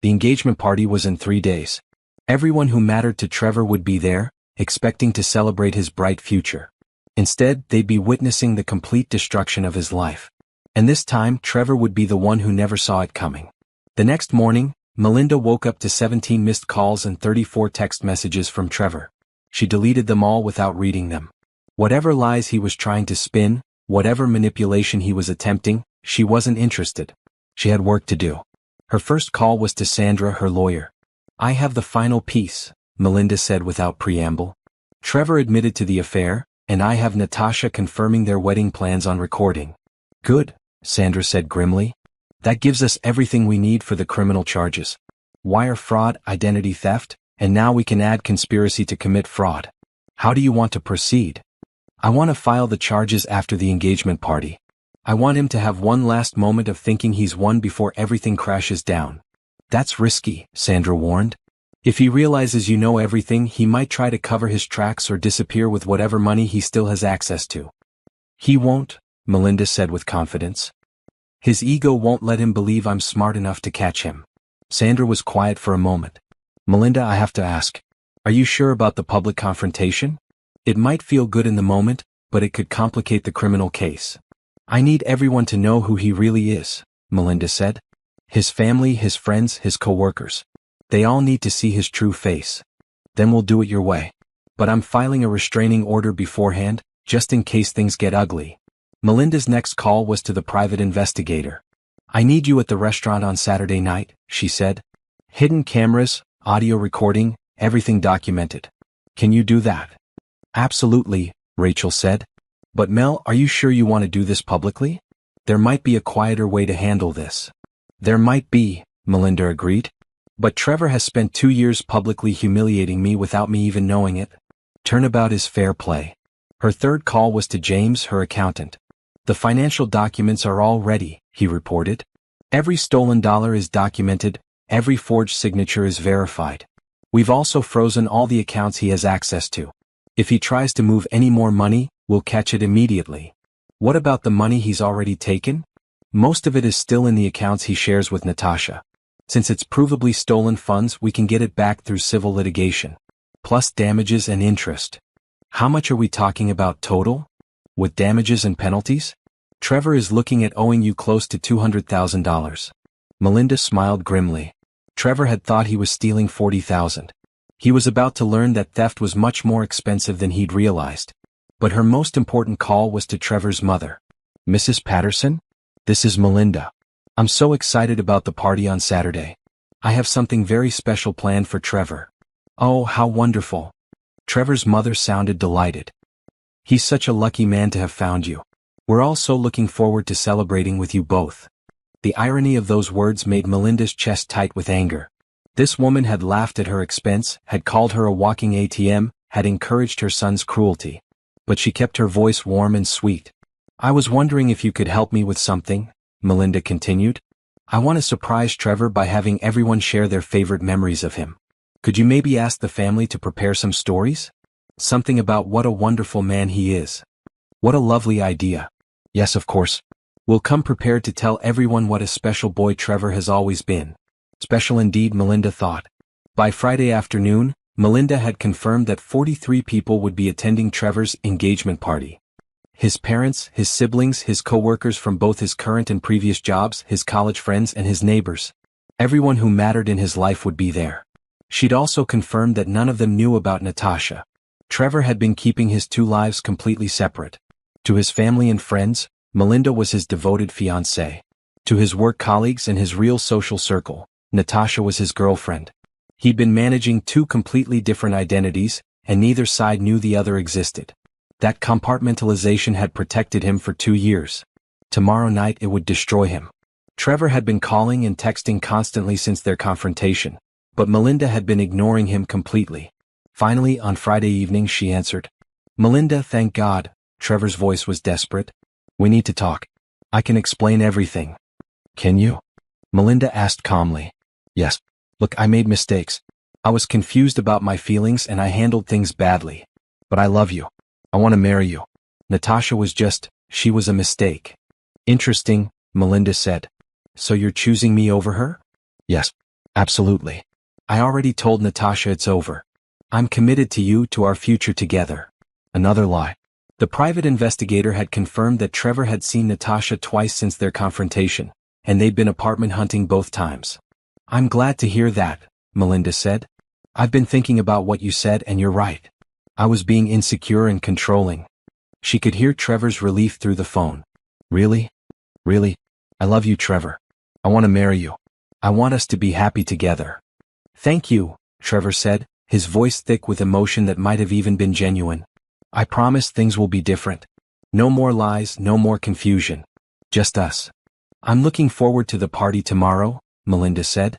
The engagement party was in 3 days. Everyone who mattered to Trevor would be there, expecting to celebrate his bright future. Instead, they'd be witnessing the complete destruction of his life. And this time, Trevor would be the one who never saw it coming. The next morning, Melinda woke up to 17 missed calls and 34 text messages from Trevor. She deleted them all without reading them. Whatever lies he was trying to spin, whatever manipulation he was attempting, she wasn't interested. She had work to do. Her first call was to Sandra, her lawyer. I have the final piece, Melinda said without preamble. Trevor admitted to the affair, and I have Natasha confirming their wedding plans on recording. Good, Sandra said grimly. That gives us everything we need for the criminal charges. Wire fraud, identity theft, and now we can add conspiracy to commit fraud. How do you want to proceed? I want to file the charges after the engagement party. I want him to have one last moment of thinking he's won before everything crashes down. That's risky, Sandra warned. If he realizes you know everything, he might try to cover his tracks or disappear with whatever money he still has access to. He won't, Melinda said with confidence. His ego won't let him believe I'm smart enough to catch him. Sandra was quiet for a moment. Melinda, I have to ask. Are you sure about the public confrontation? It might feel good in the moment, but it could complicate the criminal case. I need everyone to know who he really is, Melinda said. His family, his friends, his coworkers. They all need to see his true face. Then we'll do it your way. But I'm filing a restraining order beforehand, just in case things get ugly. Melinda's next call was to the private investigator. I need you at the restaurant on Saturday night, she said. Hidden cameras, audio recording, everything documented. Can you do that? Absolutely, Rachel said. But Mel, are you sure you want to do this publicly? There might be a quieter way to handle this. There might be, Melinda agreed. But Trevor has spent 2 years publicly humiliating me without me even knowing it. Turnabout is fair play. Her third call was to James, her accountant. The financial documents are all ready, he reported. Every stolen dollar is documented, every forged signature is verified. We've also frozen all the accounts he has access to. If he tries to move any more money, we'll catch it immediately. What about the money he's already taken? Most of it is still in the accounts he shares with Natasha. Since it's provably stolen funds, we can get it back through civil litigation. Plus damages and interest. How much are we talking about total? With damages and penalties? Trevor is looking at owing you close to $200,000. Melinda smiled grimly. Trevor had thought he was stealing $40,000. He was about to learn that theft was much more expensive than he'd realized. But her most important call was to Trevor's mother. Mrs. Patterson? This is Melinda. I'm so excited about the party on Saturday. I have something very special planned for Trevor. Oh, how wonderful. Trevor's mother sounded delighted. He's such a lucky man to have found you. We're all so looking forward to celebrating with you both. The irony of those words made Melinda's chest tight with anger. This woman had laughed at her expense, had called her a walking ATM, had encouraged her son's cruelty. But she kept her voice warm and sweet. I was wondering if you could help me with something, Melinda continued. I want to surprise Trevor by having everyone share their favorite memories of him. Could you maybe ask the family to prepare some stories? Something about what a wonderful man he is. What a lovely idea. Yes, of course. We'll come prepared to tell everyone what a special boy Trevor has always been. Special indeed, Melinda thought. By Friday afternoon, Melinda had confirmed that 43 people would be attending Trevor's engagement party. His parents, his siblings, his co-workers from both his current and previous jobs, his college friends and his neighbors. Everyone who mattered in his life would be there. She'd also confirmed that none of them knew about Natasha. Trevor had been keeping his two lives completely separate. To his family and friends, Melinda was his devoted fiancé. To his work colleagues and his real social circle, Natasha was his girlfriend. He'd been managing two completely different identities, and neither side knew the other existed. That compartmentalization had protected him for 2 years. Tomorrow night it would destroy him. Trevor had been calling and texting constantly since their confrontation, but Melinda had been ignoring him completely. Finally, on Friday evening she answered. Melinda, thank God. Trevor's voice was desperate. We need to talk. I can explain everything. Can you? Melinda asked calmly. Yes. Look, I made mistakes. I was confused about my feelings and I handled things badly. But I love you. I want to marry you. Natasha was she was a mistake. Interesting, Melinda said. So you're choosing me over her? Yes. Absolutely. I already told Natasha it's over. I'm committed to you, to our future together. Another lie. The private investigator had confirmed that Trevor had seen Natasha twice since their confrontation, and they'd been apartment hunting both times. I'm glad to hear that, Melinda said. I've been thinking about what you said and you're right. I was being insecure and controlling. She could hear Trevor's relief through the phone. Really? Really? I love you, Trevor. I want to marry you. I want us to be happy together. Thank you, Trevor said, his voice thick with emotion that might have even been genuine. I promise things will be different. No more lies, no more confusion. Just us. I'm looking forward to the party tomorrow, Melinda said.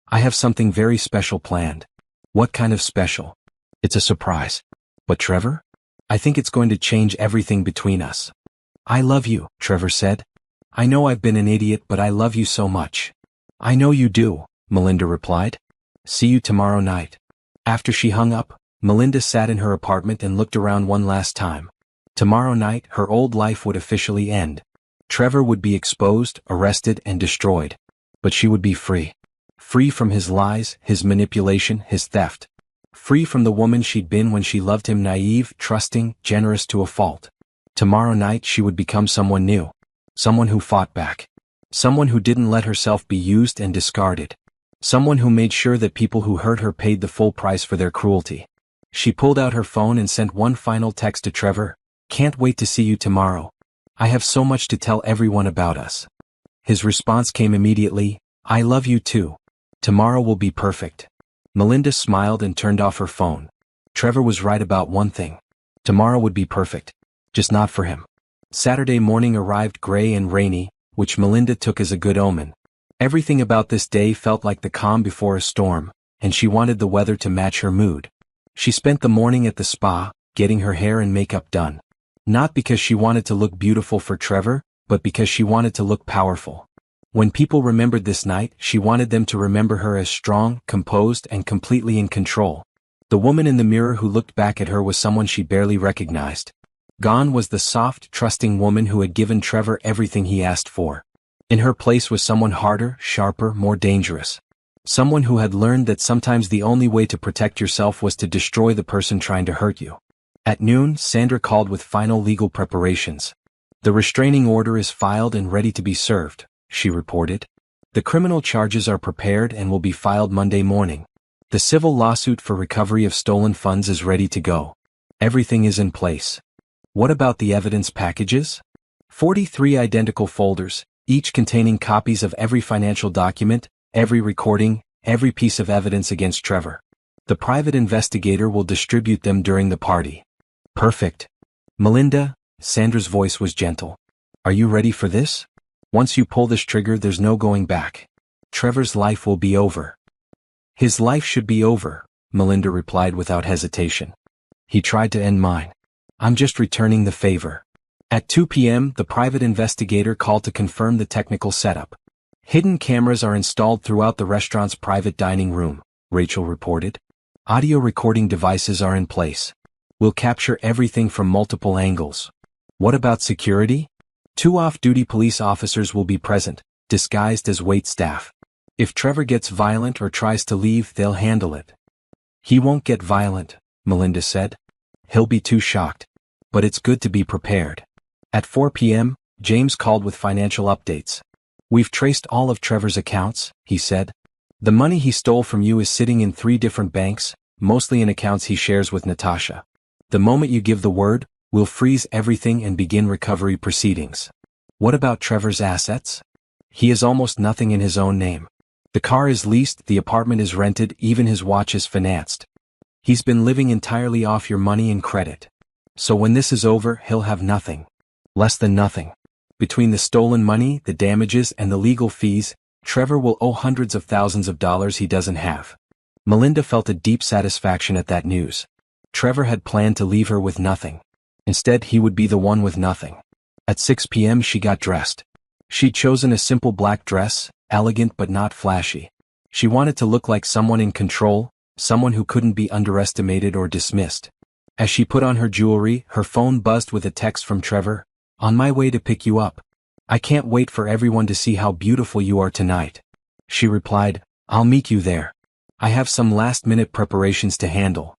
I have something very special planned. What kind of special? It's a surprise. But Trevor? I think it's going to change everything between us. I love you, Trevor said. I know I've been an idiot, but I love you so much. I know you do, Melinda replied. See you tomorrow night. After she hung up, Melinda sat in her apartment and looked around one last time. Tomorrow night, her old life would officially end. Trevor would be exposed, arrested, and destroyed. But she would be free. Free from his lies, his manipulation, his theft. Free from the woman she'd been when she loved him, naive, trusting, generous to a fault. Tomorrow night she would become someone new. Someone who fought back. Someone who didn't let herself be used and discarded. Someone who made sure that people who hurt her paid the full price for their cruelty. She pulled out her phone and sent one final text to Trevor. Can't wait to see you tomorrow. I have so much to tell everyone about us. His response came immediately. I love you too. Tomorrow will be perfect. Melinda smiled and turned off her phone. Trevor was right about one thing. Tomorrow would be perfect. Just not for him. Saturday morning arrived gray and rainy, which Melinda took as a good omen. Everything about this day felt like the calm before a storm, and she wanted the weather to match her mood. She spent the morning at the spa, getting her hair and makeup done. Not because she wanted to look beautiful for Trevor, but because she wanted to look powerful. When people remembered this night, she wanted them to remember her as strong, composed, and completely in control. The woman in the mirror who looked back at her was someone she barely recognized. Gone was the soft, trusting woman who had given Trevor everything he asked for. In her place was someone harder, sharper, more dangerous. Someone who had learned that sometimes the only way to protect yourself was to destroy the person trying to hurt you. At noon, Sandra called with final legal preparations. The restraining order is filed and ready to be served, she reported. The criminal charges are prepared and will be filed Monday morning. The civil lawsuit for recovery of stolen funds is ready to go. Everything is in place. What about the evidence packages? 43 identical folders, each containing copies of every financial document, every recording, every piece of evidence against Trevor. The private investigator will distribute them during the party. Perfect. Melinda, Sandra's voice was gentle. Are you ready for this? Once you pull this trigger, there's no going back. Trevor's life will be over. His life should be over, Melinda replied without hesitation. He tried to end mine. I'm just returning the favor. At 2 p.m., the private investigator called to confirm the technical setup. Hidden cameras are installed throughout the restaurant's private dining room, Rachel reported. Audio recording devices are in place. We'll capture everything from multiple angles. What about security? 2 off-duty police officers will be present, disguised as wait staff. If Trevor gets violent or tries to leave, they'll handle it. He won't get violent, Melinda said. He'll be too shocked. But it's good to be prepared. At 4 p.m., James called with financial updates. We've traced all of Trevor's accounts, he said. The money he stole from you is sitting in 3 different banks, mostly in accounts he shares with Natasha. The moment you give the word, we'll freeze everything and begin recovery proceedings. What about Trevor's assets? He has almost nothing in his own name. The car is leased, the apartment is rented, even his watch is financed. He's been living entirely off your money and credit. So when this is over, he'll have nothing. Less than nothing. Between the stolen money, the damages, and the legal fees, Trevor will owe hundreds of thousands of dollars he doesn't have. Melinda felt a deep satisfaction at that news. Trevor had planned to leave her with nothing. Instead, he would be the one with nothing. At 6 p.m. she got dressed. She'd chosen a simple black dress, elegant but not flashy. She wanted to look like someone in control, someone who couldn't be underestimated or dismissed. As she put on her jewelry, her phone buzzed with a text from Trevor. On my way to pick you up. I can't wait for everyone to see how beautiful you are tonight. She replied, I'll meet you there. I have some last-minute preparations to handle.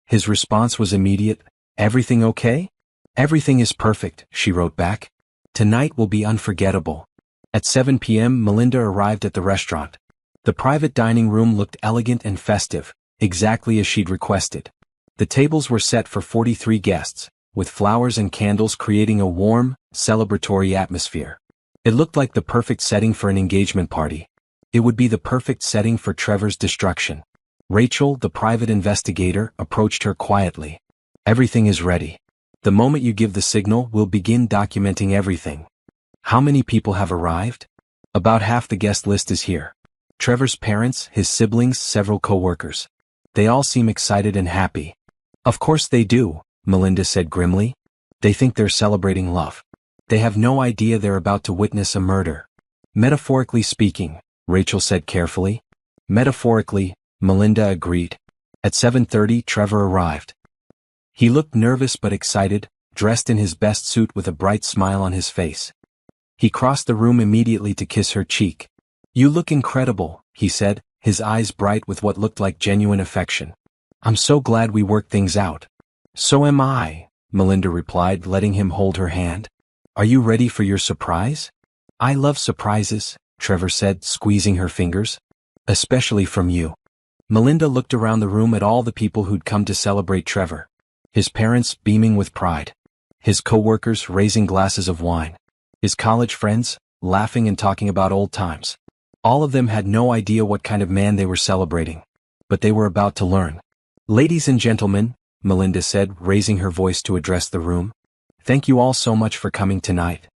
His response was immediate. Everything okay? Everything is perfect, she wrote back. Tonight will be unforgettable. At 7 p.m. Melinda arrived at the restaurant. The private dining room looked elegant and festive, exactly as she'd requested. The tables were set for 43 guests, with flowers and candles creating a warm, celebratory atmosphere. It looked like the perfect setting for an engagement party. It would be the perfect setting for Trevor's destruction. Rachel, the private investigator, approached her quietly. Everything is ready. The moment you give the signal, we'll begin documenting everything. How many people have arrived? About half the guest list is here. Trevor's parents, his siblings, several co-workers. They all seem excited and happy. Of course they do, Melinda said grimly. They think they're celebrating love. They have no idea they're about to witness a murder. Metaphorically speaking, Rachel said carefully. Metaphorically, Melinda agreed. At 7:30, Trevor arrived. He looked nervous but excited, dressed in his best suit with a bright smile on his face. He crossed the room immediately to kiss her cheek. You look incredible, he said, his eyes bright with what looked like genuine affection. I'm so glad we worked things out. So am I, Melinda replied, letting him hold her hand. Are you ready for your surprise? I love surprises, Trevor said, squeezing her fingers. Especially from you. Melinda looked around the room at all the people who'd come to celebrate Trevor. His parents beaming with pride. His co-workers raising glasses of wine. His college friends laughing and talking about old times. All of them had no idea what kind of man they were celebrating. But they were about to learn. Ladies and gentlemen, Melinda said, raising her voice to address the room. Thank you all so much for coming tonight.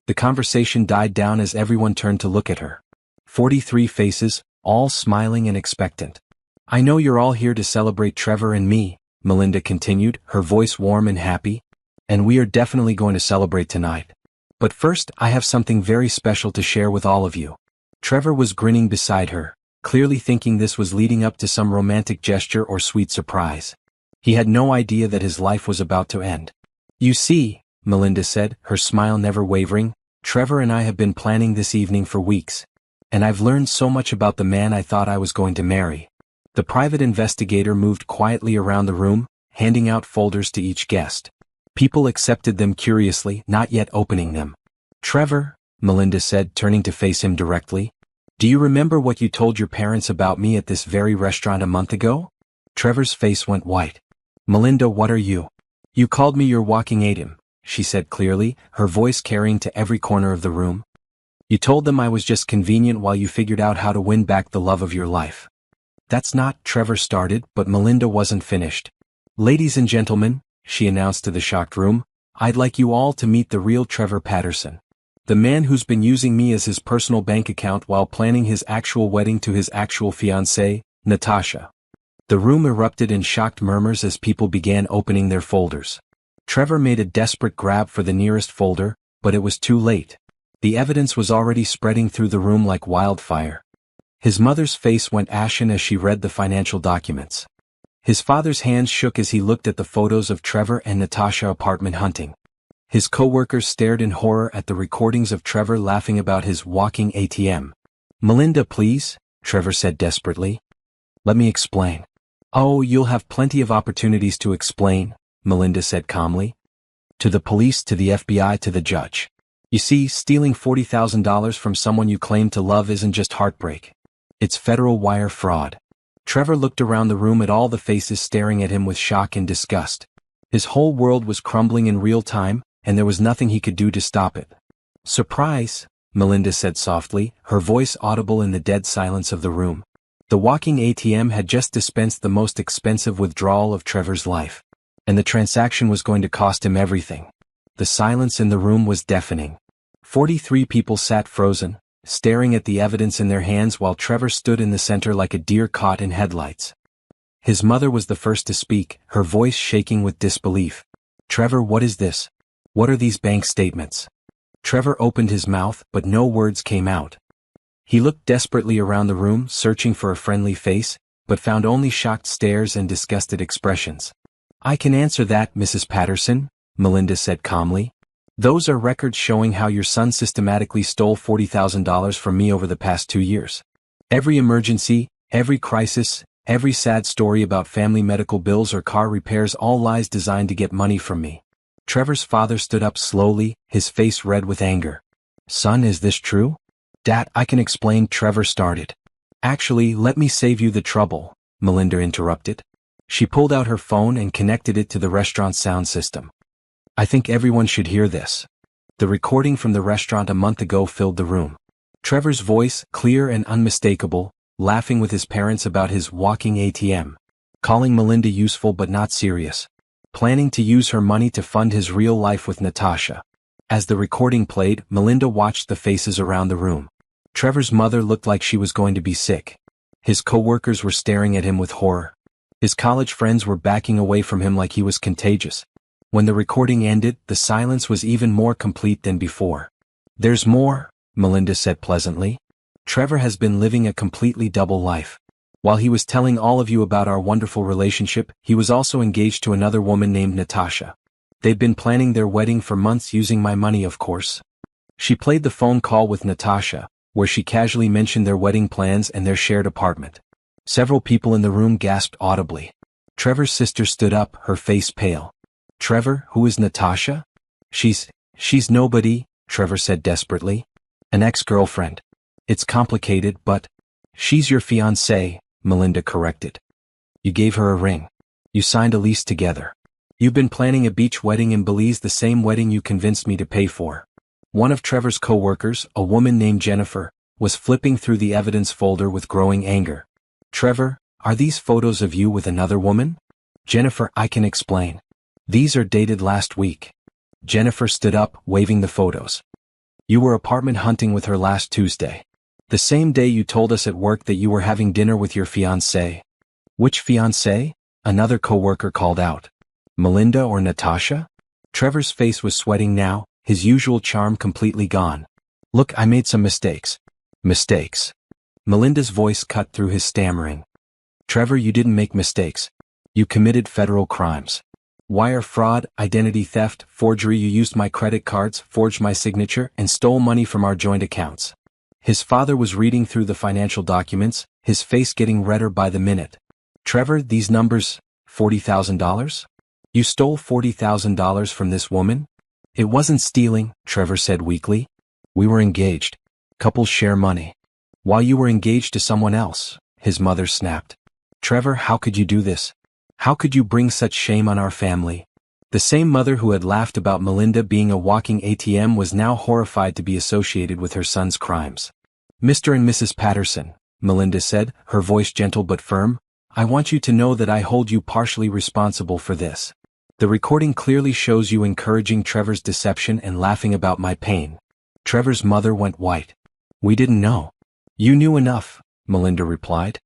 The conversation died down as everyone turned to look at her. 43 faces, all smiling and expectant. I know you're all here to celebrate Trevor and me, Melinda continued, her voice warm and happy. And we are definitely going to celebrate tonight. But first, I have something very special to share with all of you. Trevor was grinning beside her, clearly thinking this was leading up to some romantic gesture or sweet surprise. He had no idea that his life was about to end. You see, Melinda said, her smile never wavering, Trevor and I have been planning this evening for weeks. And I've learned so much about the man I thought I was going to marry. The private investigator moved quietly around the room, handing out folders to each guest. People accepted them curiously, not yet opening them. Trevor, Melinda said, turning to face him directly. Do you remember what you told your parents about me at this very restaurant a month ago? Trevor's face went white. Melinda, what are you? You called me your walking ATM, she said clearly, her voice carrying to every corner of the room. You told them I was just convenient while you figured out how to win back the love of your life. That's not, Trevor started, but Melinda wasn't finished. Ladies and gentlemen, she announced to the shocked room, I'd like you all to meet the real Trevor Patterson. The man who's been using me as his personal bank account while planning his actual wedding to his actual fiancée, Natasha. The room erupted in shocked murmurs as people began opening their folders. Trevor made a desperate grab for the nearest folder, but it was too late. The evidence was already spreading through the room like wildfire. His mother's face went ashen as she read the financial documents. His father's hands shook as he looked at the photos of Trevor and Natasha apartment hunting. His co-workers stared in horror at the recordings of Trevor laughing about his walking ATM. "Melinda, please," Trevor said desperately. "Let me explain." "Oh, you'll have plenty of opportunities to explain," Melinda said calmly. "To the police, to the FBI, to the judge. You see, stealing $40,000 from someone you claim to love isn't just heartbreak. It's federal wire fraud." Trevor looked around the room at all the faces staring at him with shock and disgust. His whole world was crumbling in real time, and there was nothing he could do to stop it. "Surprise," Melinda said softly, her voice audible in the dead silence of the room. The walking ATM had just dispensed the most expensive withdrawal of Trevor's life. And the transaction was going to cost him everything. The silence in the room was deafening. 43 people sat frozen, staring at the evidence in their hands while Trevor stood in the center like a deer caught in headlights. His mother was the first to speak, her voice shaking with disbelief. "Trevor, what is this? What are these bank statements?" Trevor opened his mouth, but no words came out. He looked desperately around the room, searching for a friendly face, but found only shocked stares and disgusted expressions. "I can answer that, Mrs. Patterson," Melinda said calmly. "Those are records showing how your son systematically stole $40,000 from me over the past 2 years. Every emergency, every crisis, every sad story about family medical bills or car repairs, all lies designed to get money from me." Trevor's father stood up slowly, his face red with anger. "Son, is this true?" "Dad, I can explain," Trevor started. "Actually, let me save you the trouble," Melinda interrupted. She pulled out her phone and connected it to the restaurant's sound system. "I think everyone should hear this." The recording from the restaurant a month ago filled the room. Trevor's voice, clear and unmistakable, laughing with his parents about his walking ATM. Calling Melinda useful but not serious. Planning to use her money to fund his real life with Natasha. As the recording played, Melinda watched the faces around the room. Trevor's mother looked like she was going to be sick. His co-workers were staring at him with horror. His college friends were backing away from him like he was contagious. When the recording ended, the silence was even more complete than before. "There's more," Melinda said pleasantly. "Trevor has been living a completely double life. While he was telling all of you about our wonderful relationship, he was also engaged to another woman named Natasha. They'd been planning their wedding for months using my money, of course." She played the phone call with Natasha, where she casually mentioned their wedding plans and their shared apartment. Several people in the room gasped audibly. Trevor's sister stood up, her face pale. "Trevor, who is Natasha?" She's nobody," Trevor said desperately. "An ex-girlfriend. It's complicated, but..." "She's your fiancé," Melinda corrected. "You gave her a ring. You signed a lease together. You've been planning a beach wedding in Belize, the same wedding you convinced me to pay for." One of Trevor's co-workers, a woman named Jennifer, was flipping through the evidence folder with growing anger. "Trevor, are these photos of you with another woman?" "Jennifer, I can explain. These are dated last week." Jennifer stood up, waving the photos. "You were apartment hunting with her last Tuesday. The same day you told us at work that you were having dinner with your fiancé." "Which fiancé?" another co-worker called out. "Melinda or Natasha?" Trevor's face was sweating now, his usual charm completely gone. "Look, I made some mistakes." "Mistakes?" Melinda's voice cut through his stammering. "Trevor, you didn't make mistakes. You committed federal crimes. Wire fraud, identity theft, forgery. You used my credit cards, forged my signature, and stole money from our joint accounts." His father was reading through the financial documents, his face getting redder by the minute. "Trevor, these numbers, $40,000? You stole $40,000 from this woman?" "It wasn't stealing," Trevor said weakly. "We were engaged. Couples share money." "While you were engaged to someone else," his mother snapped. "Trevor, how could you do this? How could you bring such shame on our family?" The same mother who had laughed about Melinda being a walking ATM was now horrified to be associated with her son's crimes. "Mr. and Mrs. Patterson," Melinda said, her voice gentle but firm, "I want you to know that I hold you partially responsible for this. The recording clearly shows you encouraging Trevor's deception and laughing about my pain." Trevor's mother went white. "We didn't know." "You knew enough," Melinda replied.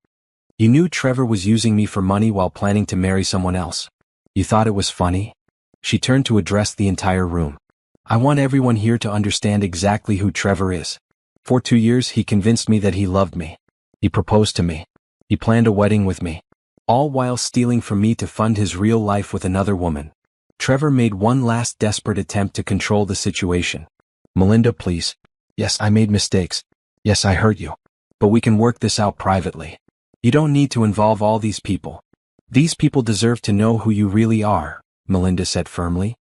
"You knew Trevor was using me for money while planning to marry someone else. You thought it was funny?" She turned to address the entire room. I want everyone here to understand exactly who Trevor is. For 2 years he convinced me that he loved me. He proposed to me. He planned a wedding with me. All while stealing from me to fund his real life with another woman. Trevor made one last desperate attempt to control the situation. Melinda, please. Yes, I made mistakes. Yes, I hurt you. But we can work this out privately. You don't need to involve all these people. These people deserve to know who you really are, Melinda said firmly.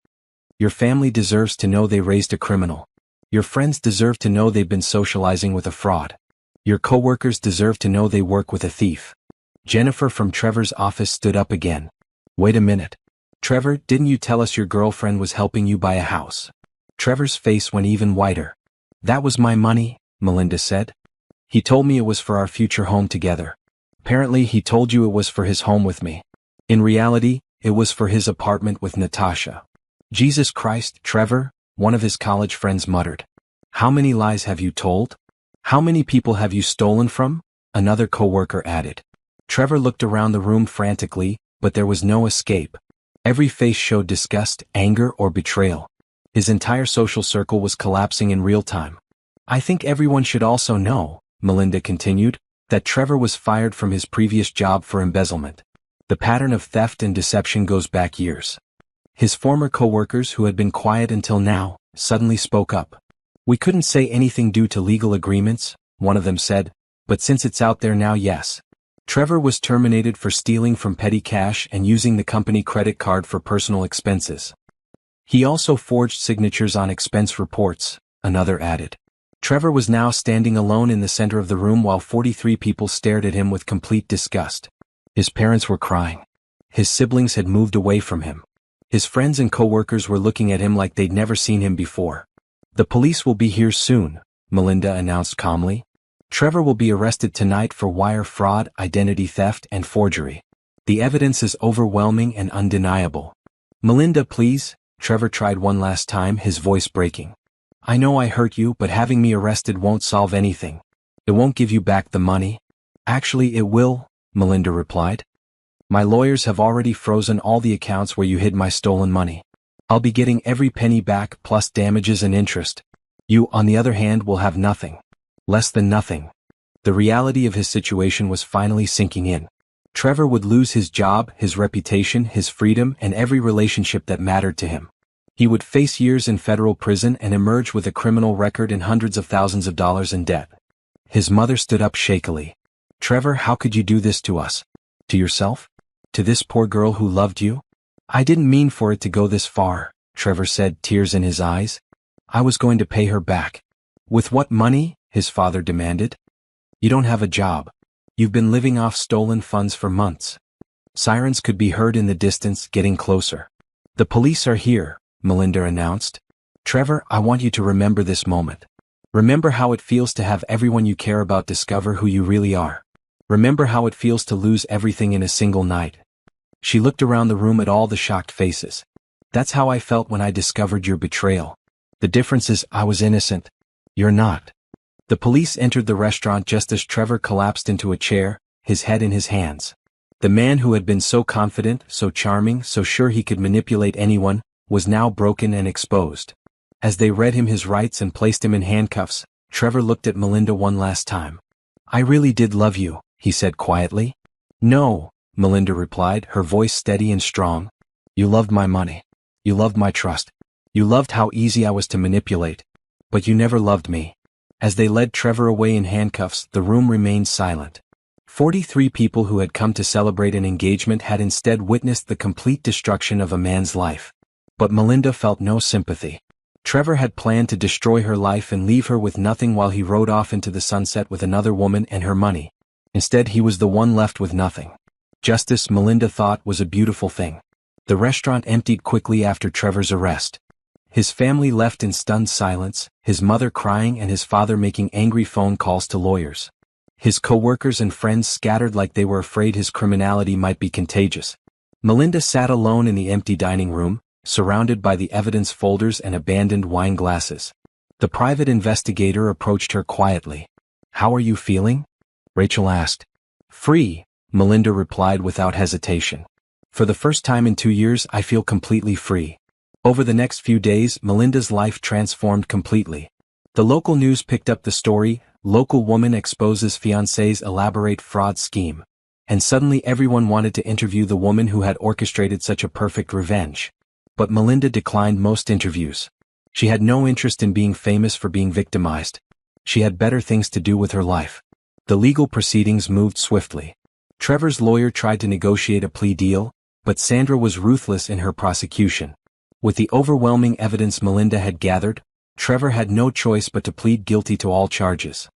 Your family deserves to know they raised a criminal. Your friends deserve to know they've been socializing with a fraud. Your coworkers deserve to know they work with a thief. Jennifer from Trevor's office stood up again. Wait a minute. Trevor, didn't you tell us your girlfriend was helping you buy a house? Trevor's face went even whiter. That was my money, Melinda said. He told me it was for our future home together. Apparently he told you it was for his home with me. In reality, it was for his apartment with Natasha. Jesus Christ, Trevor, one of his college friends muttered. How many lies have you told? How many people have you stolen from? Another coworker added. Trevor looked around the room frantically, but there was no escape. Every face showed disgust, anger, or betrayal. His entire social circle was collapsing in real time. I think everyone should also know, Melinda continued, that Trevor was fired from his previous job for embezzlement. The pattern of theft and deception goes back years. His former coworkers who had been quiet until now, suddenly spoke up. We couldn't say anything due to legal agreements, one of them said, but since it's out there now, yes. Trevor was terminated for stealing from petty cash and using the company credit card for personal expenses. He also forged signatures on expense reports, another added. Trevor was now standing alone in the center of the room while 43 people stared at him with complete disgust. His parents were crying. His siblings had moved away from him. His friends and coworkers were looking at him like they'd never seen him before. The police will be here soon, Melinda announced calmly. Trevor will be arrested tonight for wire fraud, identity theft, and forgery. The evidence is overwhelming and undeniable. Melinda, please, Trevor tried one last time, his voice breaking. I know I hurt you, but having me arrested won't solve anything. It won't give you back the money. Actually, it will, Melinda replied. My lawyers have already frozen all the accounts where you hid my stolen money. I'll be getting every penny back plus damages and interest. You, on the other hand, will have nothing. Less than nothing. The reality of his situation was finally sinking in. Trevor would lose his job, his reputation, his freedom, and every relationship that mattered to him. He would face years in federal prison and emerge with a criminal record and hundreds of thousands of dollars in debt. His mother stood up shakily. Trevor, how could you do this to us? To yourself? To this poor girl who loved you? I didn't mean for it to go this far, Trevor said, tears in his eyes. I was going to pay her back. With what money? His father demanded. You don't have a job. You've been living off stolen funds for months. Sirens could be heard in the distance, getting closer. The police are here, Melinda announced. Trevor, I want you to remember this moment. Remember how it feels to have everyone you care about discover who you really are. Remember how it feels to lose everything in a single night. She looked around the room at all the shocked faces. That's how I felt when I discovered your betrayal. The difference is I was innocent. You're not. The police entered the restaurant just as Trevor collapsed into a chair, his head in his hands. The man who had been so confident, so charming, so sure he could manipulate anyone, was now broken and exposed. As they read him his rights and placed him in handcuffs, Trevor looked at Melinda one last time. I really did love you, he said quietly. No, Melinda replied, her voice steady and strong. You loved my money. You loved my trust. You loved how easy I was to manipulate. But you never loved me. As they led Trevor away in handcuffs, the room remained silent. 43 people who had come to celebrate an engagement had instead witnessed the complete destruction of a man's life. But Melinda felt no sympathy. Trevor had planned to destroy her life and leave her with nothing while he rode off into the sunset with another woman and her money. Instead, he was the one left with nothing. Justice, Melinda thought, was a beautiful thing. The restaurant emptied quickly after Trevor's arrest. His family left in stunned silence, his mother crying and his father making angry phone calls to lawyers. His co-workers and friends scattered like they were afraid his criminality might be contagious. Melinda sat alone in the empty dining room, surrounded by the evidence folders and abandoned wine glasses. The private investigator approached her quietly. How are you feeling? Rachel asked. Free, Melinda replied without hesitation. For the first time in 2 years, I feel completely free. Over the next few days, Melinda's life transformed completely. The local news picked up the story, local woman exposes fiancé's elaborate fraud scheme. And suddenly everyone wanted to interview the woman who had orchestrated such a perfect revenge. But Melinda declined most interviews. She had no interest in being famous for being victimized. She had better things to do with her life. The legal proceedings moved swiftly. Trevor's lawyer tried to negotiate a plea deal, but Sandra was ruthless in her prosecution. With the overwhelming evidence Melinda had gathered, Trevor had no choice but to plead guilty to all charges.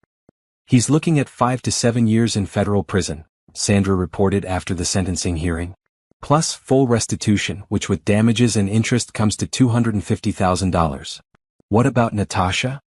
He's looking at 5 to 7 years in federal prison, Sandra reported after the sentencing hearing. Plus full restitution, which with damages and interest comes to $250,000. What about Natasha?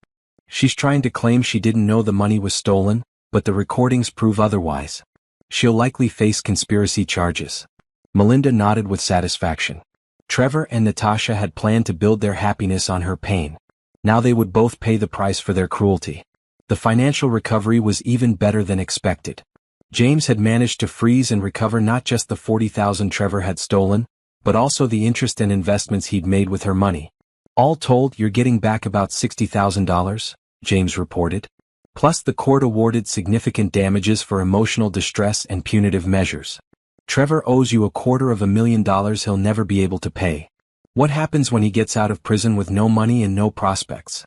She's trying to claim she didn't know the money was stolen, but the recordings prove otherwise. She'll likely face conspiracy charges. Melinda nodded with satisfaction. Trevor and Natasha had planned to build their happiness on her pain. Now they would both pay the price for their cruelty. The financial recovery was even better than expected. James had managed to freeze and recover not just the $40,000 Trevor had stolen, but also the interest and investments he'd made with her money. All told, you're getting back about $60,000, James reported. Plus the court awarded significant damages for emotional distress and punitive measures. Trevor owes you $250,000 he'll never be able to pay. What happens when he gets out of prison with no money and no prospects?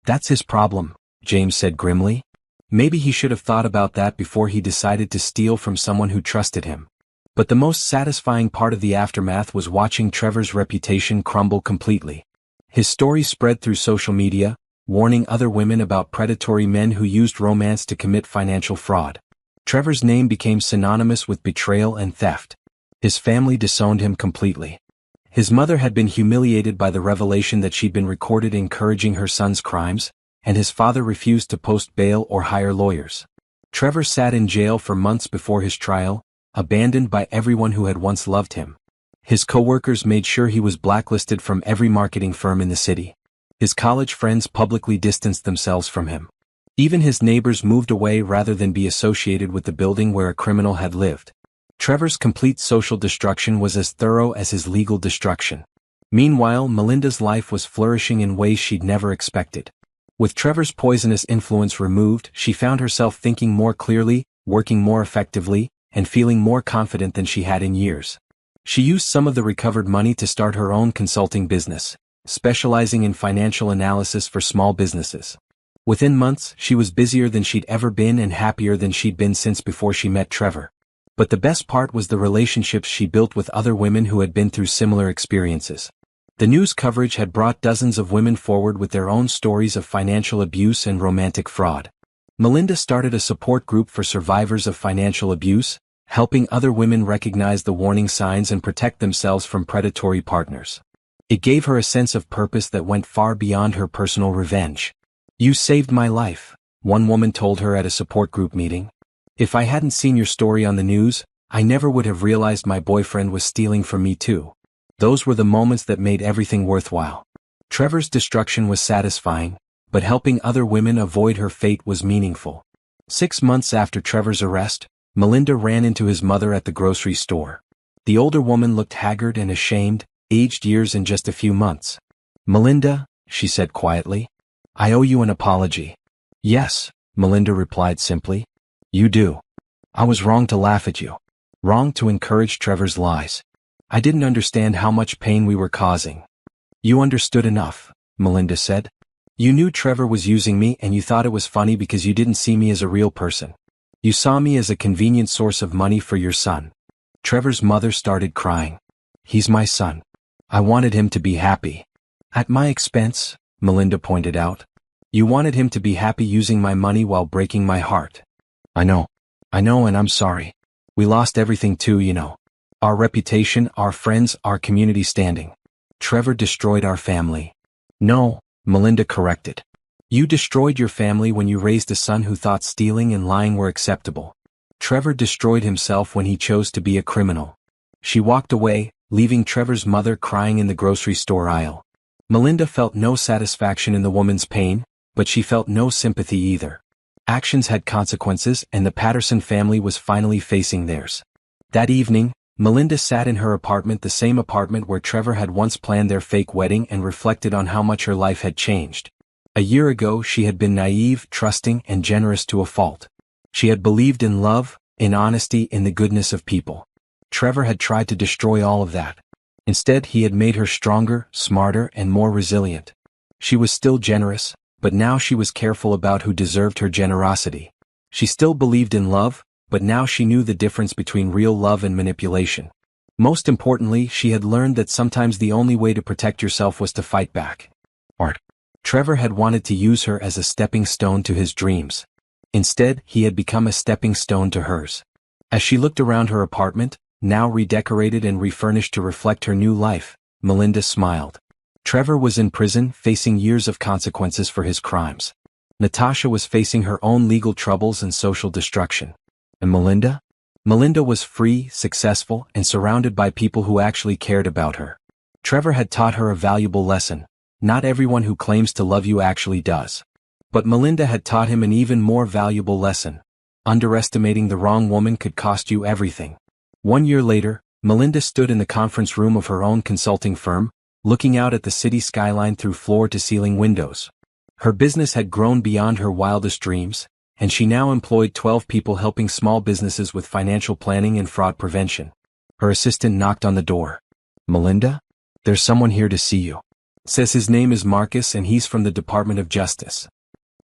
That's his problem, James said grimly. Maybe he should have thought about that before he decided to steal from someone who trusted him. But the most satisfying part of the aftermath was watching Trevor's reputation crumble completely. His story spread through social media, warning other women about predatory men who used romance to commit financial fraud. Trevor's name became synonymous with betrayal and theft. His family disowned him completely. His mother had been humiliated by the revelation that she'd been recorded encouraging her son's crimes, and his father refused to post bail or hire lawyers. Trevor sat in jail for months before his trial, abandoned by everyone who had once loved him. His co-workers made sure he was blacklisted from every marketing firm in the city. His college friends publicly distanced themselves from him. Even his neighbors moved away rather than be associated with the building where a criminal had lived. Trevor's complete social destruction was as thorough as his legal destruction. Meanwhile, Melinda's life was flourishing in ways she'd never expected. With Trevor's poisonous influence removed, she found herself thinking more clearly, working more effectively, and feeling more confident than she had in years. She used some of the recovered money to start her own consulting business, specializing in financial analysis for small businesses. Within months, she was busier than she'd ever been and happier than she'd been since before she met Trevor. But the best part was the relationships she built with other women who had been through similar experiences. The news coverage had brought dozens of women forward with their own stories of financial abuse and romantic fraud. Melinda started a support group for survivors of financial abuse, helping other women recognize the warning signs and protect themselves from predatory partners. It gave her a sense of purpose that went far beyond her personal revenge. "You saved my life," one woman told her at a support group meeting. "If I hadn't seen your story on the news, I never would have realized my boyfriend was stealing from me too." Those were the moments that made everything worthwhile. Trevor's destruction was satisfying, but helping other women avoid her fate was meaningful. 6 months after Trevor's arrest, Melinda ran into his mother at the grocery store. The older woman looked haggard and ashamed, aged years in just a few months. "Melinda," she said quietly, "I owe you an apology." "Yes," Melinda replied simply. "You do. I was wrong to laugh at you. Wrong to encourage Trevor's lies. I didn't understand how much pain we were causing." "You understood enough," Melinda said. "You knew Trevor was using me and you thought it was funny because you didn't see me as a real person. You saw me as a convenient source of money for your son." Trevor's mother started crying. "He's my son. I wanted him to be happy." "At my expense," Melinda pointed out. "You wanted him to be happy using my money while breaking my heart." I know, and I'm sorry. We lost everything too, you know. Our reputation, our friends, our community standing. Trevor destroyed our family." "No," Melinda corrected. "You destroyed your family when you raised a son who thought stealing and lying were acceptable. Trevor destroyed himself when he chose to be a criminal." She walked away, leaving Trevor's mother crying in the grocery store aisle. Melinda felt no satisfaction in the woman's pain, but she felt no sympathy either. Actions had consequences and the Patterson family was finally facing theirs. That evening, Melinda sat in her apartment, the same apartment where Trevor had once planned their fake wedding, and reflected on how much her life had changed. A year ago she had been naive, trusting, and generous to a fault. She had believed in love, in honesty, in the goodness of people. Trevor had tried to destroy all of that. Instead, he had made her stronger, smarter, and more resilient. She was still generous, but now she was careful about who deserved her generosity. She still believed in love, but now she knew the difference between real love and manipulation. Most importantly, she had learned that sometimes the only way to protect yourself was to fight back. Trevor had wanted to use her as a stepping stone to his dreams. Instead, he had become a stepping stone to hers. As she looked around her apartment, now redecorated and refurnished to reflect her new life, Melinda smiled. Trevor was in prison, facing years of consequences for his crimes. Natasha was facing her own legal troubles and social destruction. And Melinda? Melinda was free, successful, and surrounded by people who actually cared about her. Trevor had taught her a valuable lesson. Not everyone who claims to love you actually does. But Melinda had taught him an even more valuable lesson. Underestimating the wrong woman could cost you everything. 1 year later, Melinda stood in the conference room of her own consulting firm, looking out at the city skyline through floor-to-ceiling windows. Her business had grown beyond her wildest dreams, and she now employed 12 people helping small businesses with financial planning and fraud prevention. Her assistant knocked on the door. "Melinda? There's someone here to see you. Says his name is Marcus and he's from the Department of Justice."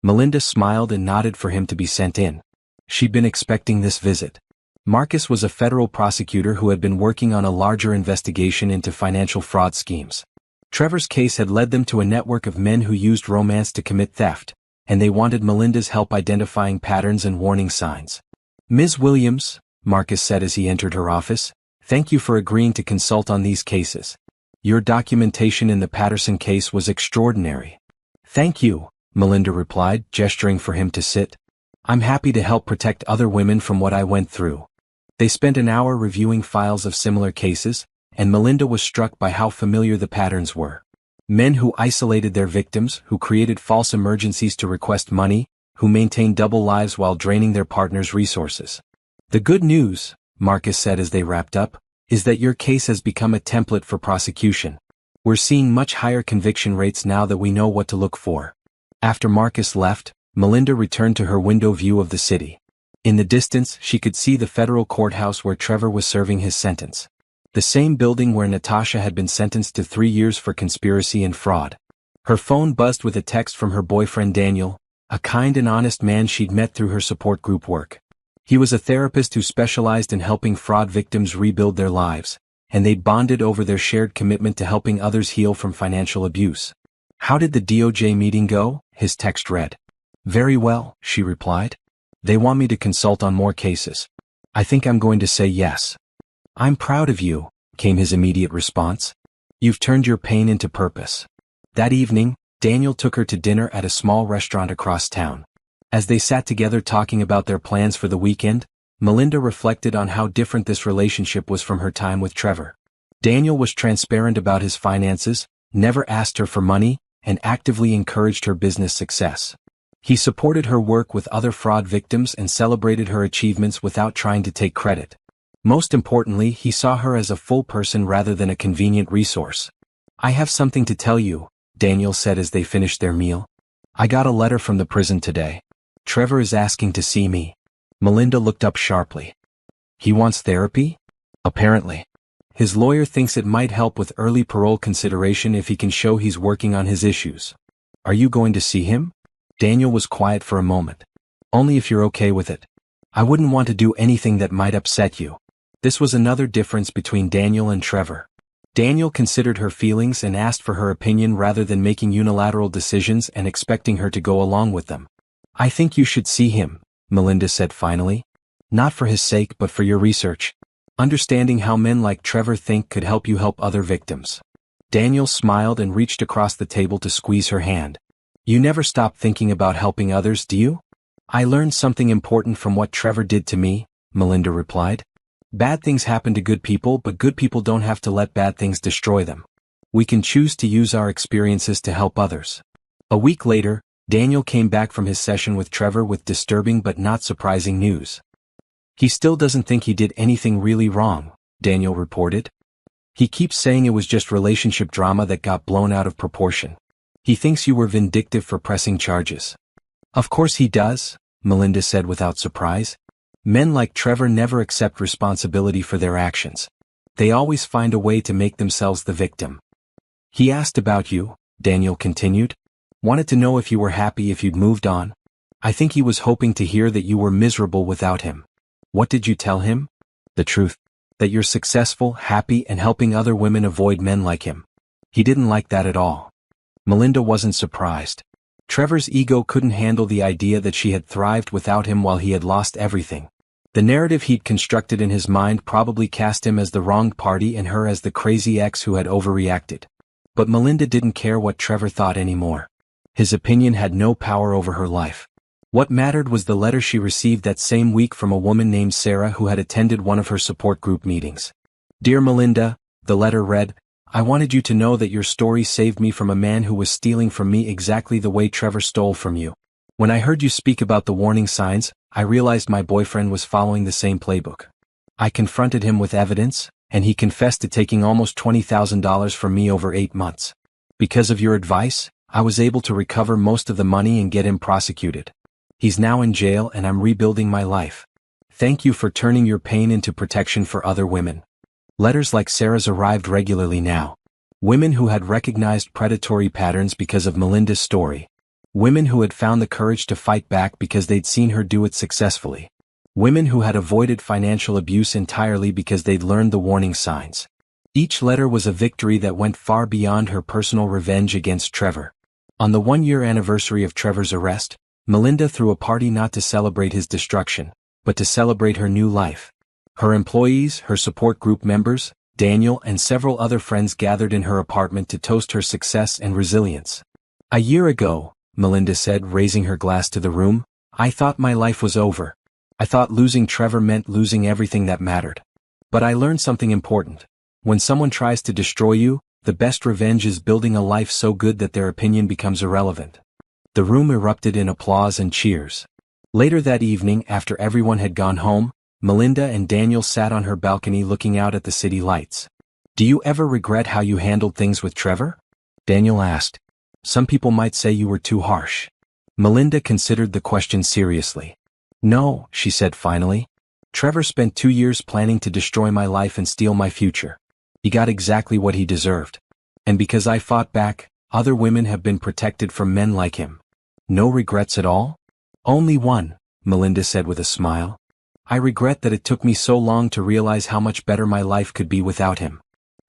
Melinda smiled and nodded for him to be sent in. She'd been expecting this visit. Marcus was a federal prosecutor who had been working on a larger investigation into financial fraud schemes. Trevor's case had led them to a network of men who used romance to commit theft, and they wanted Melinda's help identifying patterns and warning signs. "Ms. Williams," Marcus said as he entered her office, "thank you for agreeing to consult on these cases. Your documentation in the Patterson case was extraordinary." "Thank you," Melinda replied, gesturing for him to sit. "I'm happy to help protect other women from what I went through." They spent an hour reviewing files of similar cases, and Melinda was struck by how familiar the patterns were. Men who isolated their victims, who created false emergencies to request money, who maintained double lives while draining their partner's resources. "The good news," Marcus said as they wrapped up, "is that your case has become a template for prosecution. We're seeing much higher conviction rates now that we know what to look for." After Marcus left, Melinda returned to her window view of the city. In the distance, she could see the federal courthouse where Trevor was serving his sentence. The same building where Natasha had been sentenced to 3 years for conspiracy and fraud. Her phone buzzed with a text from her boyfriend Daniel, a kind and honest man she'd met through her support group work. He was a therapist who specialized in helping fraud victims rebuild their lives, and they'd bonded over their shared commitment to helping others heal from financial abuse. "How did the DOJ meeting go?" his text read. "Very well," she replied. "They want me to consult on more cases. I think I'm going to say yes." "I'm proud of you," came his immediate response. "You've turned your pain into purpose." That evening, Daniel took her to dinner at a small restaurant across town. As they sat together talking about their plans for the weekend, Melinda reflected on how different this relationship was from her time with Trevor. Daniel was transparent about his finances, never asked her for money, and actively encouraged her business success. He supported her work with other fraud victims and celebrated her achievements without trying to take credit. Most importantly, he saw her as a full person rather than a convenient resource. "I have something to tell you," Daniel said as they finished their meal. "I got a letter from the prison today. Trevor is asking to see me." Melinda looked up sharply. "He wants therapy?" "Apparently. His lawyer thinks it might help with early parole consideration if he can show he's working on his issues." "Are you going to see him?" Daniel was quiet for a moment. "Only if you're okay with it. I wouldn't want to do anything that might upset you." This was another difference between Daniel and Trevor. Daniel considered her feelings and asked for her opinion rather than making unilateral decisions and expecting her to go along with them. "I think you should see him," Melinda said finally. "Not for his sake but for your research. Understanding how men like Trevor think could help you help other victims." Daniel smiled and reached across the table to squeeze her hand. "You never stop thinking about helping others, do you?" "I learned something important from what Trevor did to me," Melinda replied. "Bad things happen to good people, but good people don't have to let bad things destroy them. We can choose to use our experiences to help others." A week later, Daniel came back from his session with Trevor with disturbing but not surprising news. He still doesn't think he did anything really wrong, Daniel reported. He keeps saying it was just relationship drama that got blown out of proportion. He thinks you were vindictive for pressing charges. Of course he does, Melinda said without surprise. Men like Trevor never accept responsibility for their actions. They always find a way to make themselves the victim. He asked about you, Daniel continued. Wanted to know if you were happy if you'd moved on. I think he was hoping to hear that you were miserable without him. What did you tell him? The truth. That you're successful, happy, and helping other women avoid men like him. He didn't like that at all. Melinda wasn't surprised. Trevor's ego couldn't handle the idea that she had thrived without him while he had lost everything. The narrative he'd constructed in his mind probably cast him as the wronged party and her as the crazy ex who had overreacted. But Melinda didn't care what Trevor thought anymore. His opinion had no power over her life. What mattered was the letter she received that same week from a woman named Sarah who had attended one of her support group meetings. Dear Melinda, the letter read, I wanted you to know that your story saved me from a man who was stealing from me exactly the way Trevor stole from you. When I heard you speak about the warning signs, I realized my boyfriend was following the same playbook. I confronted him with evidence, and he confessed to taking almost $20,000 from me over 8 months. Because of your advice, I was able to recover most of the money and get him prosecuted. He's now in jail and I'm rebuilding my life. Thank you for turning your pain into protection for other women. Letters like Sarah's arrived regularly now. Women who had recognized predatory patterns because of Melinda's story. Women who had found the courage to fight back because they'd seen her do it successfully. Women who had avoided financial abuse entirely because they'd learned the warning signs. Each letter was a victory that went far beyond her personal revenge against Trevor. On the 1-year anniversary of Trevor's arrest, Melinda threw a party not to celebrate his destruction, but to celebrate her new life. Her employees, her support group members, Daniel and several other friends gathered in her apartment to toast her success and resilience. A year ago, Melinda said, raising her glass to the room, I thought my life was over. I thought losing Trevor meant losing everything that mattered. But I learned something important. When someone tries to destroy you, the best revenge is building a life so good that their opinion becomes irrelevant. The room erupted in applause and cheers. Later that evening, after everyone had gone home, Melinda and Daniel sat on her balcony looking out at the city lights. Do you ever regret how you handled things with Trevor? Daniel asked. Some people might say you were too harsh. Melinda considered the question seriously. No, she said finally. Trevor spent 2 years planning to destroy my life and steal my future. He got exactly what he deserved. And because I fought back, other women have been protected from men like him. No regrets at all? Only one, Melinda said with a smile. I regret that it took me so long to realize how much better my life could be without him.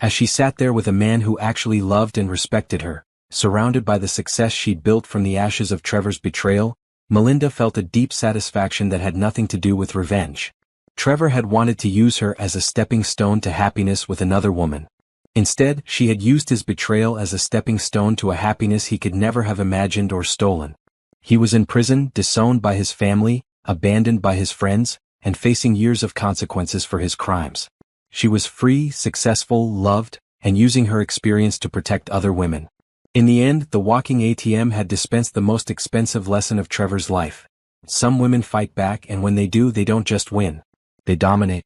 As she sat there with a man who actually loved and respected her, surrounded by the success she'd built from the ashes of Trevor's betrayal, Melinda felt a deep satisfaction that had nothing to do with revenge. Trevor had wanted to use her as a stepping stone to happiness with another woman. Instead, she had used his betrayal as a stepping stone to a happiness he could never have imagined or stolen. He was in prison, disowned by his family, abandoned by his friends, and facing years of consequences for his crimes. She was free, successful, loved, and using her experience to protect other women. In the end, the walking ATM had dispensed the most expensive lesson of Trevor's life. Some women fight back, and when they do, they don't just win. They dominate.